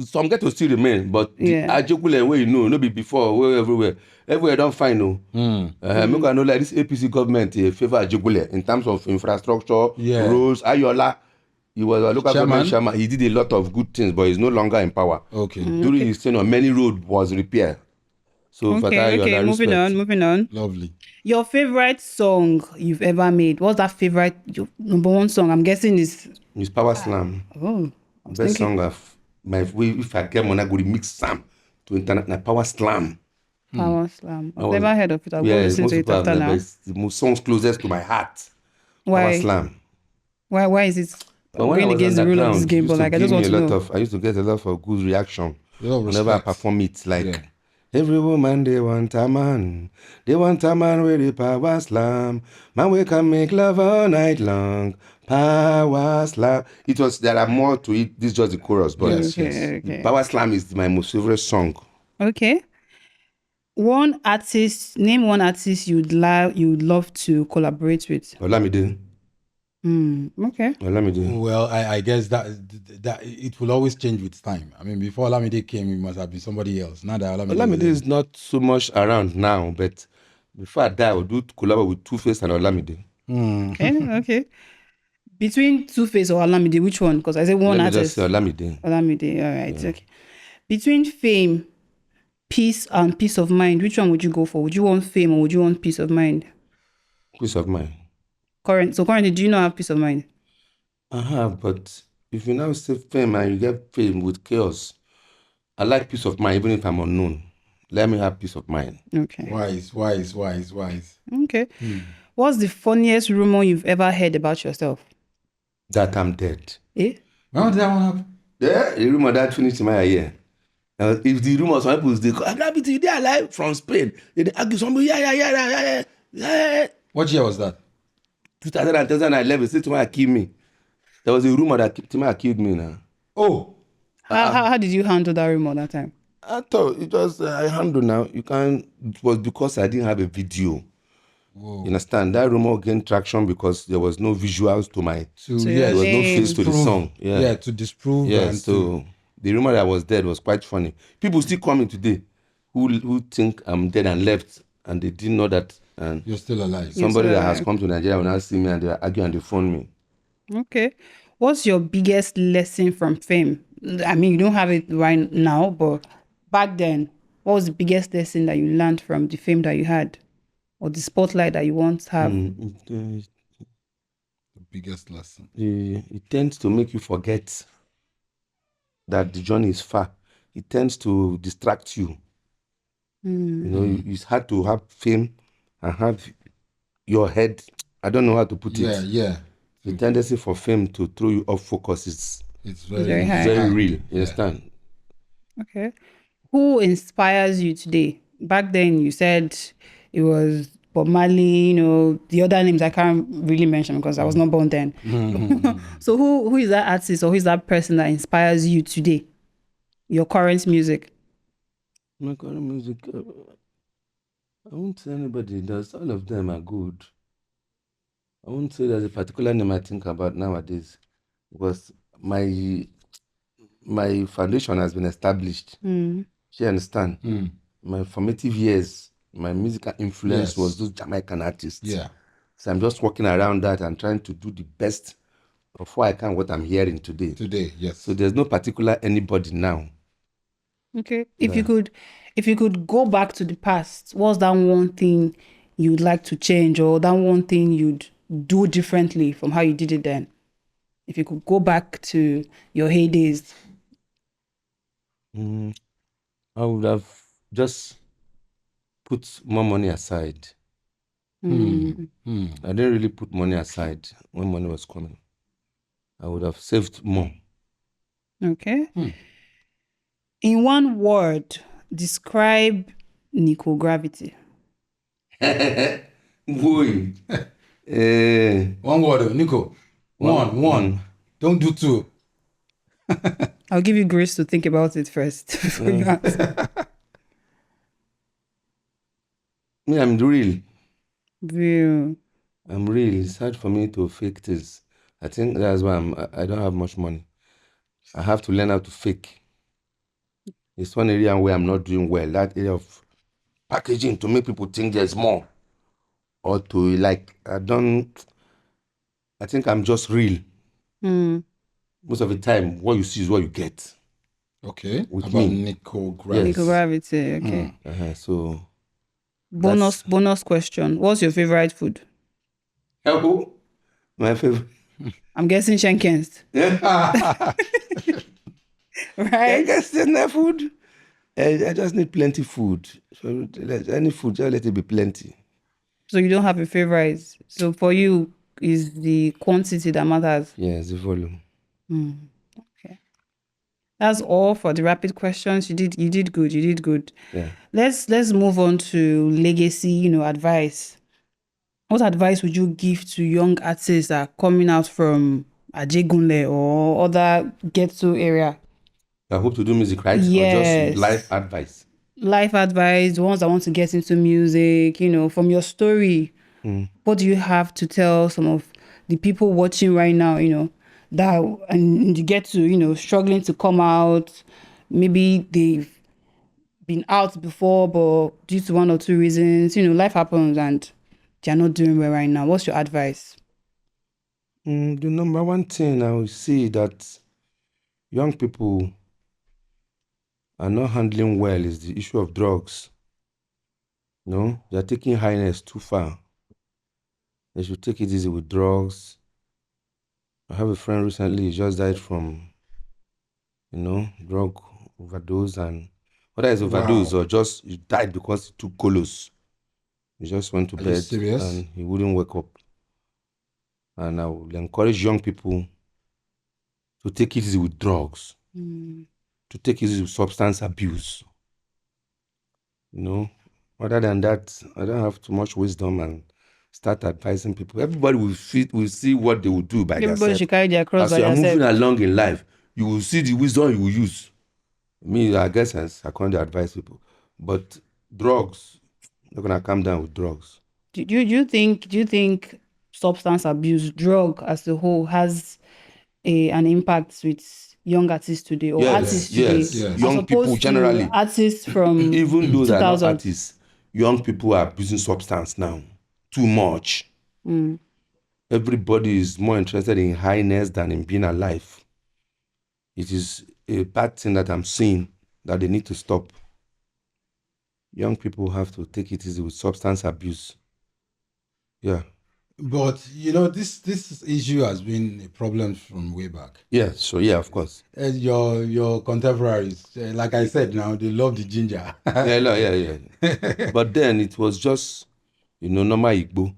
Speaker 1: Some get to still remain, but
Speaker 2: Yeah.
Speaker 1: Ajegunle where no be before, where everywhere don't find no. Make I know like this APC government favor Ajegunle in terms of infrastructure,
Speaker 3: Yeah.
Speaker 1: roads. Ayola, he was a local
Speaker 3: Chairman.
Speaker 1: government chairman. He did a lot of good things, but he's no longer in power.
Speaker 3: Okay.
Speaker 1: During his tenure, many road was repaired. So for that,
Speaker 2: Okay.
Speaker 1: Ayola,
Speaker 2: Moving on.
Speaker 3: Lovely.
Speaker 2: Your favorite song you've ever made? What's that favorite, your number one song? I'm guessing is.
Speaker 1: His Power Slam.
Speaker 2: Oh, I was
Speaker 1: Best
Speaker 2: thinking
Speaker 1: song of my if I get money, I go remix Sam to internet Power Slam.
Speaker 2: Power Slam. I've
Speaker 1: was-
Speaker 2: never heard of it. I'll go
Speaker 1: Yeah,
Speaker 2: listen
Speaker 1: most
Speaker 2: to it
Speaker 1: people have
Speaker 2: after
Speaker 1: never.
Speaker 2: now.
Speaker 1: It's the most songs closest to my heart. Power
Speaker 2: Why?
Speaker 1: Slam.
Speaker 2: Why is it
Speaker 1: But when I
Speaker 2: going
Speaker 1: was
Speaker 2: against the rule of this
Speaker 1: underground,
Speaker 2: game?
Speaker 1: it
Speaker 2: But
Speaker 1: used to
Speaker 2: like, I
Speaker 1: give
Speaker 2: just want
Speaker 1: me
Speaker 2: to
Speaker 1: a lot
Speaker 2: know.
Speaker 1: of. I used to get a lot of good reaction
Speaker 3: A lot of
Speaker 1: whenever I
Speaker 3: respect.
Speaker 1: perform it. Like
Speaker 3: Yeah.
Speaker 1: every woman they want a man. They want a man with the Power Slam. Man we can make love all night long. Power Slam. It was there are more to it. This is just the chorus, but
Speaker 3: Yes,
Speaker 2: Okay.
Speaker 1: Power Slam is my most favorite song.
Speaker 2: Okay. Name one artist you'd love to collaborate with.
Speaker 1: Olamide.
Speaker 2: Okay.
Speaker 1: Olamide.
Speaker 3: Well, I guess that it will always change with time. I mean, before Olamide came, it must have been somebody else. Now that
Speaker 1: Olamide is not so much around now, but before I die, I would do collaborate with Two-Face and Olamide.
Speaker 2: Okay. Between Two-Face or Olamide, which one? Because I said one
Speaker 1: Let me just
Speaker 2: artist.
Speaker 1: say Olamide.
Speaker 2: Olamide. All right. Okay. Between fame, peace, and peace of mind, which one would you go for? Would you want fame or would you want peace of mind?
Speaker 1: Peace of mind.
Speaker 2: Currently, do you not have peace of mind?
Speaker 1: I have, but if you now say fame and you get fame with chaos, I like peace of mind, even if I'm unknown. Let me have peace of mind.
Speaker 2: Okay.
Speaker 3: Wise.
Speaker 2: Okay. What's the funniest rumor you've ever heard about yourself?
Speaker 1: That I'm dead.
Speaker 2: Eh?
Speaker 3: When did that one happen?
Speaker 1: Yeah, the rumor that finished Timaya here. If the rumor, some people they call Gravity, they are alive from Spain. They argue somebody, yeah.
Speaker 3: What year was that?
Speaker 1: 2011, say Timaya killed me. There was a rumor that Timaya killed me now.
Speaker 3: Oh,
Speaker 2: How did you handle that rumor that time?
Speaker 1: I thought it was I handle now. You can. It was because I didn't have a video.
Speaker 3: whoa.
Speaker 1: You understand? That rumor gained traction because there was no visuals to my.
Speaker 3: So
Speaker 2: So
Speaker 3: yes,
Speaker 1: There was no face to the
Speaker 3: disprove.
Speaker 1: song. Yeah.
Speaker 3: to disprove
Speaker 1: Yeah.
Speaker 3: and
Speaker 1: So the rumor that I was dead was quite funny. People still call me today, who think I'm dead and left, and they didn't know that. And
Speaker 3: you're still alive.
Speaker 1: somebody
Speaker 2: still
Speaker 1: that has
Speaker 2: alive.
Speaker 1: come to Nigeria will now see me and they argue and they phone me.
Speaker 2: Okay. What's your biggest lesson from fame? I mean, you don't have it right now, but back then, what was the biggest lesson that you learned from the fame that you had, or the spotlight that you once have?
Speaker 1: It,
Speaker 3: The biggest lesson.
Speaker 1: it tends to make you forget that the journey is far. It tends to distract you. You know, it's hard to have fame and have your head. I don't know how to put it.
Speaker 3: Yeah.
Speaker 1: The tendency for fame to throw you off focus is
Speaker 3: It's
Speaker 2: very high.
Speaker 1: very real. You understand?
Speaker 2: Okay. Who inspires you today? Back then, you said it was Bob Marley, the other names I can't really mention because I was not born then. So who is that artist or who is that person that inspires you today? Your current music?
Speaker 1: My current music, I won't say anybody does. All of them are good. I won't say there's a particular name I think about nowadays because my foundation has been established. You understand? My formative years, my musical influence was those Jamaican artists.
Speaker 3: Yeah.
Speaker 1: So I'm just walking around that and trying to do the best of what I can, what I'm hearing today.
Speaker 3: Today, yes.
Speaker 1: So there's no particular anybody now.
Speaker 2: Okay. If you could go back to the past, what's that one thing you'd like to change or that one thing you'd do differently from how you did it then? If you could go back to your heydays.
Speaker 1: I would have just put more money aside. I didn't really put money aside when money was coming. I would have saved more.
Speaker 2: Okay. In one word, describe Nico Gravity.
Speaker 1: Boy.
Speaker 3: One word, Nico. One. Don't do two.
Speaker 2: I'll give you grace to think about it first before you answer.
Speaker 1: Me, I'm real.
Speaker 2: Real.
Speaker 1: I'm real. It's hard for me to fake this. I think that's why I don't have much money. I have to learn how to fake. It's one area where I'm not doing well. That area of packaging to make people think there's more. Or to I think I'm just real. Most of the time, what you see is what you get.
Speaker 3: Okay.
Speaker 1: With
Speaker 3: About
Speaker 1: me.
Speaker 3: Nico Gravity.
Speaker 2: Nico Gravity. Okay.
Speaker 1: So
Speaker 2: Bonus question. What's your favorite food?
Speaker 1: hello, my favorite.
Speaker 2: I'm guessing Shenkens.
Speaker 1: I
Speaker 2: Right?
Speaker 1: guess there's no food. I just need plenty food. So any food, just let it be plenty.
Speaker 2: So you don't have a favorite. So for you, is the quantity that matters.
Speaker 1: Yes, the volume.
Speaker 2: Okay. That's all for the rapid questions. You did good.
Speaker 1: Yeah.
Speaker 2: Let's move on to legacy, advice. What advice would you give to young artists that are coming out from Ajegunle or other ghetto area?
Speaker 1: I hope to do music, right?
Speaker 2: Yes.
Speaker 1: Or just life advice.
Speaker 2: Life advice, the ones that want to get into music, from your story. What do you have to tell some of the people watching right now, that and you get to, struggling to come out. Maybe they've been out before, but due to one or two reasons, life happens and they're not doing well right now. What's your advice?
Speaker 1: The number one thing I will see that young people are not handling well is the issue of drugs. No, they're taking highness too far. They should take it easy with drugs. I have a friend recently, he just died from, drug overdose, and whether it's overdose or just he died because he took colos. He just went to bed and he wouldn't wake up. And I will encourage young people to take it easy with drugs, to take it easy with substance abuse. You know, other than that, I don't have too much wisdom and start advising people. Everybody will see what they will do by themselves.
Speaker 2: Everybody should carry their cross
Speaker 1: as
Speaker 2: by
Speaker 1: you are
Speaker 2: themselves.
Speaker 1: moving along in life, you will see the wisdom you will use. Me, I guess I can't advise people, but drugs, they're gonna calm down with drugs.
Speaker 2: Do you think substance abuse, drug as a whole, has an impact with young artists today or artists today?
Speaker 1: Yes. Young people generally,
Speaker 2: artists from
Speaker 1: even those that are not
Speaker 2: 2000s.
Speaker 1: artists, young people are abusing substance now too much. Everybody is more interested in highness than in being alive. It is a bad thing that I'm seeing that they need to stop. Young people have to take it easy with substance abuse. Yeah.
Speaker 3: But this issue has been a problem from way back.
Speaker 1: Yeah, so yeah, of course.
Speaker 3: Your contemporaries, like I said, now they love the ginger.
Speaker 1: yeah. But then it was just, normal Igbo.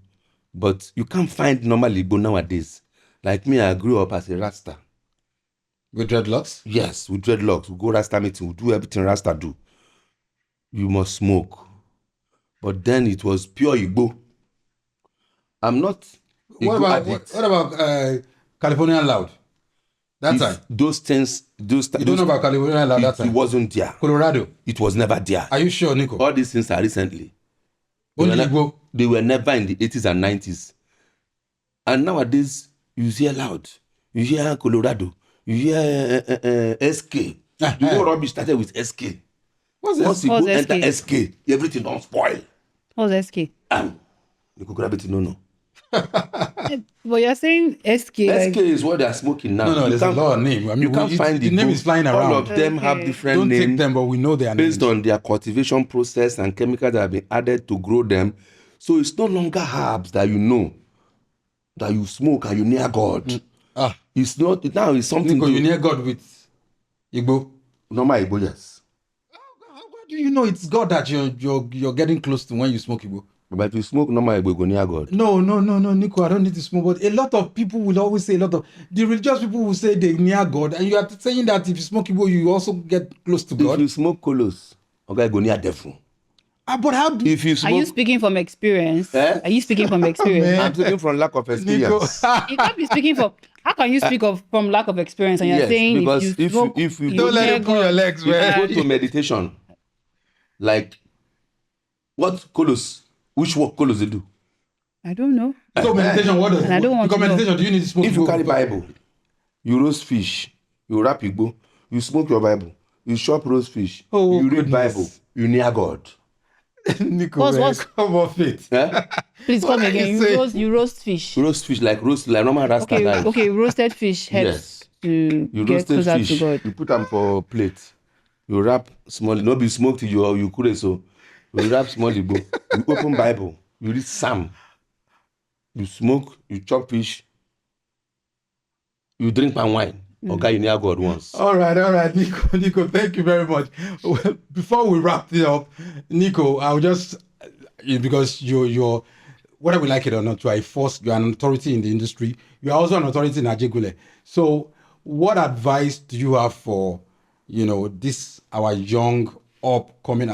Speaker 1: But you can't find normal Igbo nowadays. Like me, I grew up as a Rasta.
Speaker 3: With dreadlocks?
Speaker 1: Yes, with dreadlocks. We go Rasta meeting, we do everything Rasta do. You must smoke. But then it was pure Igbo. I'm not.
Speaker 3: What about Californian Loud? That time.
Speaker 1: Those things.
Speaker 3: You don't know about Californian Loud that time?
Speaker 1: It wasn't there.
Speaker 3: Colorado.
Speaker 1: It was never there.
Speaker 3: Are you sure, Nico?
Speaker 1: All these things are recently. They were never in the 80s and 90s. And nowadays, you hear Loud. You hear Colorado. You hear SK. The whole rubbish started with SK. Once you go enter SK, everything don't spoil.
Speaker 2: What's SK?
Speaker 1: Nico Gravity, no.
Speaker 2: But you're saying SK.
Speaker 1: SK is what they are smoking now.
Speaker 3: No, there's a lot of names. I mean,
Speaker 1: you can't find
Speaker 3: the name is flying around.
Speaker 1: All of them have different
Speaker 3: names.
Speaker 1: Don't
Speaker 3: take them, but we know their names.
Speaker 1: Based on their cultivation process and chemicals that have been added to grow them. So it's no longer herbs that you know, that you smoke and you near God. It's not, now it's something.
Speaker 3: Nico, you near God with Igbo?
Speaker 1: Normal Igbo, yes.
Speaker 3: How do you know it's God that you're getting close to when you smoke Igbo?
Speaker 1: But if you smoke normal Igbo, go near God.
Speaker 3: No, Nico, I don't need to smoke. But a lot of people will always say, the religious people will say they near God. And you are saying that if you smoke Igbo, you also get close to God.
Speaker 1: If you smoke colos, okay, go near devil.
Speaker 3: But how do
Speaker 1: if you smoke,
Speaker 2: are you speaking from experience? Are you speaking from experience?
Speaker 1: I'm speaking from lack of experience.
Speaker 2: You can't be speaking from. How can you speak from lack of experience and you're saying
Speaker 1: because
Speaker 2: if you
Speaker 3: don't let him pull your legs, man.
Speaker 1: If you go to meditation, like what colos? Which work colos they do?
Speaker 2: I don't know.
Speaker 3: So meditation, what does?
Speaker 2: And I don't want to know.
Speaker 3: Meditation, do you need to smoke?
Speaker 1: If you carry Bible, you roast fish, you wrap Igbo, you smoke your Bible, you chop roast fish, you read Bible, you near God.
Speaker 3: Nico, come off it.
Speaker 2: Please come again. You roast fish.
Speaker 1: Roast fish like normal rasta.
Speaker 2: Okay, roasted fish helps.
Speaker 1: Yes.
Speaker 2: To
Speaker 1: you
Speaker 2: get closer
Speaker 1: fish,
Speaker 2: to God.
Speaker 1: You put them for plate. You wrap small, no be smoked you could so. You wrap small Igbo. You open Bible. You read Psalm. You smoke. You chop fish. You drink palm wine. Okay, you near God once.
Speaker 3: All right, Nico, thank you very much. Well, before we wrap it up, Nico, I'll just because you're whether we like it or not, you're an authority in the industry. You're also an authority in Ajegule. So, what advice do you have for this our young upcoming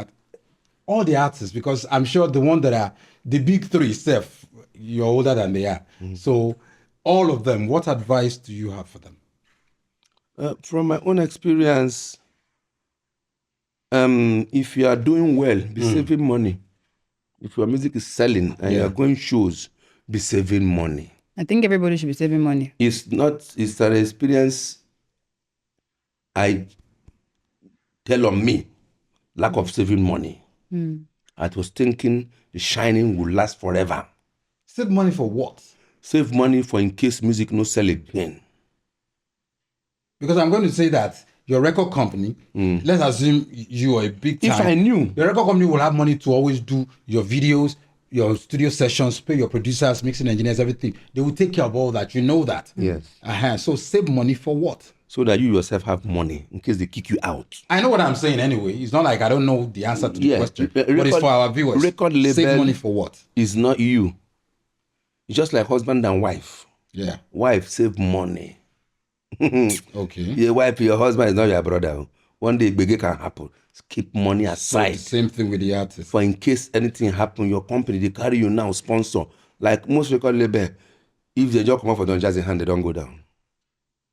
Speaker 3: all the artists? Because I'm sure the one that are the big three, Steph, you're older than they are. So, all of them, what advice do you have for them?
Speaker 1: From my own experience, if you are doing well, be saving money. If your music is selling and you are going shows, be saving money.
Speaker 2: I think everybody should be saving money.
Speaker 1: It's an experience I tell on me, lack of saving money. I was thinking the shining will last forever.
Speaker 3: Save money for what?
Speaker 1: Save money for in case music no sell again.
Speaker 3: Because I'm going to say that your record company, let's assume you are a big time.
Speaker 1: If I knew.
Speaker 3: The record company will have money to always do your videos, your studio sessions, pay your producers, mixing engineers, everything. They will take care of all that. You know that.
Speaker 1: Yes.
Speaker 3: So save money for what?
Speaker 1: so that you yourself have money in case they kick you out.
Speaker 3: I know what I'm saying anyway. It's not like I don't know the answer to the question, but it's for our viewers.
Speaker 1: Record label
Speaker 3: Save money for what?
Speaker 1: It's not you. It's just like husband and wife.
Speaker 3: Yeah.
Speaker 1: Wife save money.
Speaker 3: Okay.
Speaker 1: Your wife, your husband is not your brother. One day big can happen. Keep money aside.
Speaker 3: So same thing with the artist.
Speaker 1: For in case anything happen, your company they carry you now sponsor. Like most record label, if they just come up for Don Jazzy hand, they don't go down.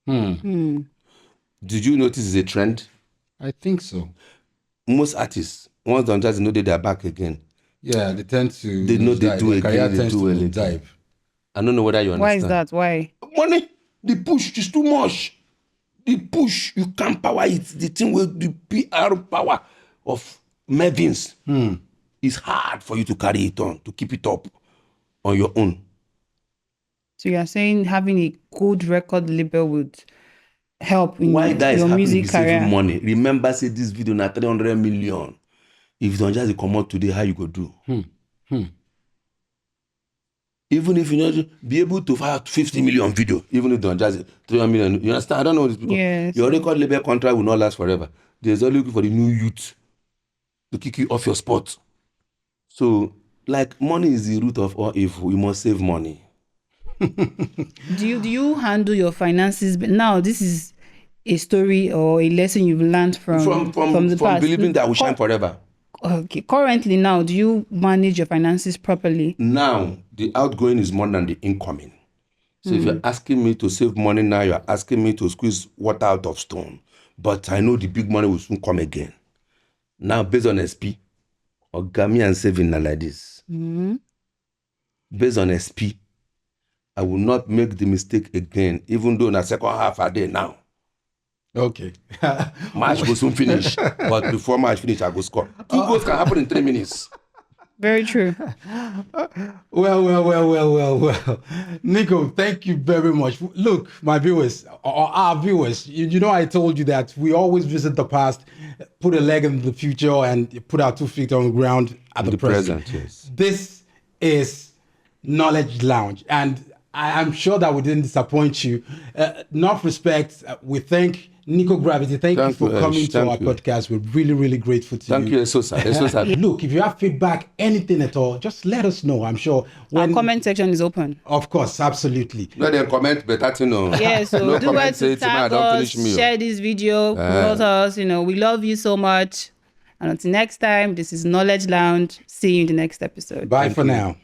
Speaker 1: Did you notice it's a trend?
Speaker 3: I think so.
Speaker 1: Most artists, once Don Jazzy know they're back again.
Speaker 3: Yeah, they tend to.
Speaker 1: They know they do again. They do
Speaker 3: a
Speaker 1: dive. I don't know whether you understand.
Speaker 2: Why is that? Why?
Speaker 1: Money. The push is too much. The push, you can't power it. The thing with the PR power of Mevins is hard for you to carry it on, to keep it up on your own.
Speaker 2: So you're saying having a good record label would help in
Speaker 1: Why that is
Speaker 2: your
Speaker 1: happening
Speaker 2: music
Speaker 1: is
Speaker 2: career?
Speaker 1: saving money. Remember, say this video na 300 million. If you don't just come out today, how you go do? Even if you not be able to fire 50 million video, even if you don't just 300 million, you understand? I don't know this because
Speaker 2: Yes.
Speaker 1: your record label contract will not last forever. There's only looking for the new youth to kick you off your spot. So, like, money is the root of all evil. You must save money.
Speaker 2: Do you handle your finances? But now this is a story or a lesson you've learned from the past.
Speaker 1: Believing that we shine forever.
Speaker 2: Okay. Currently now, do you manage your finances properly?
Speaker 1: Now, the outgoing is more than the incoming. So if you're asking me to save money now, you're asking me to squeeze water out of stone. But I know the big money will soon come again. Now, based on SP, Ogami and saving like this. Based on SP, I will not make the mistake again, even though in the second half a day now.
Speaker 3: Okay.
Speaker 1: Match will soon finish, but before match finish, I go score. 2 goals can happen in 3 minutes.
Speaker 2: Very true.
Speaker 3: Well. Nico, thank you very much. Look, my viewers, or our viewers, you know I told you that we always visit the past, put a leg in the future, and put our 2 feet on the ground at the present.
Speaker 1: Yes.
Speaker 3: This is Knowledge Lounge, and I'm sure that we didn't disappoint you. Enough respect, we thank Nico Gravity. Thank you for coming to our podcast. We're really, really grateful to you.
Speaker 1: Thank you, Esosa.
Speaker 3: Look, if you have feedback, anything at all, just let us know. I'm sure
Speaker 2: Our comment section is open.
Speaker 3: Of course, absolutely.
Speaker 1: No, they comment better to know.
Speaker 2: Yeah, so
Speaker 1: no
Speaker 2: do well
Speaker 1: say
Speaker 2: to tag us, share this video, promote us. We love you so much. And until next time, this is Knowledge Lounge. See you in the next episode.
Speaker 3: Bye for now.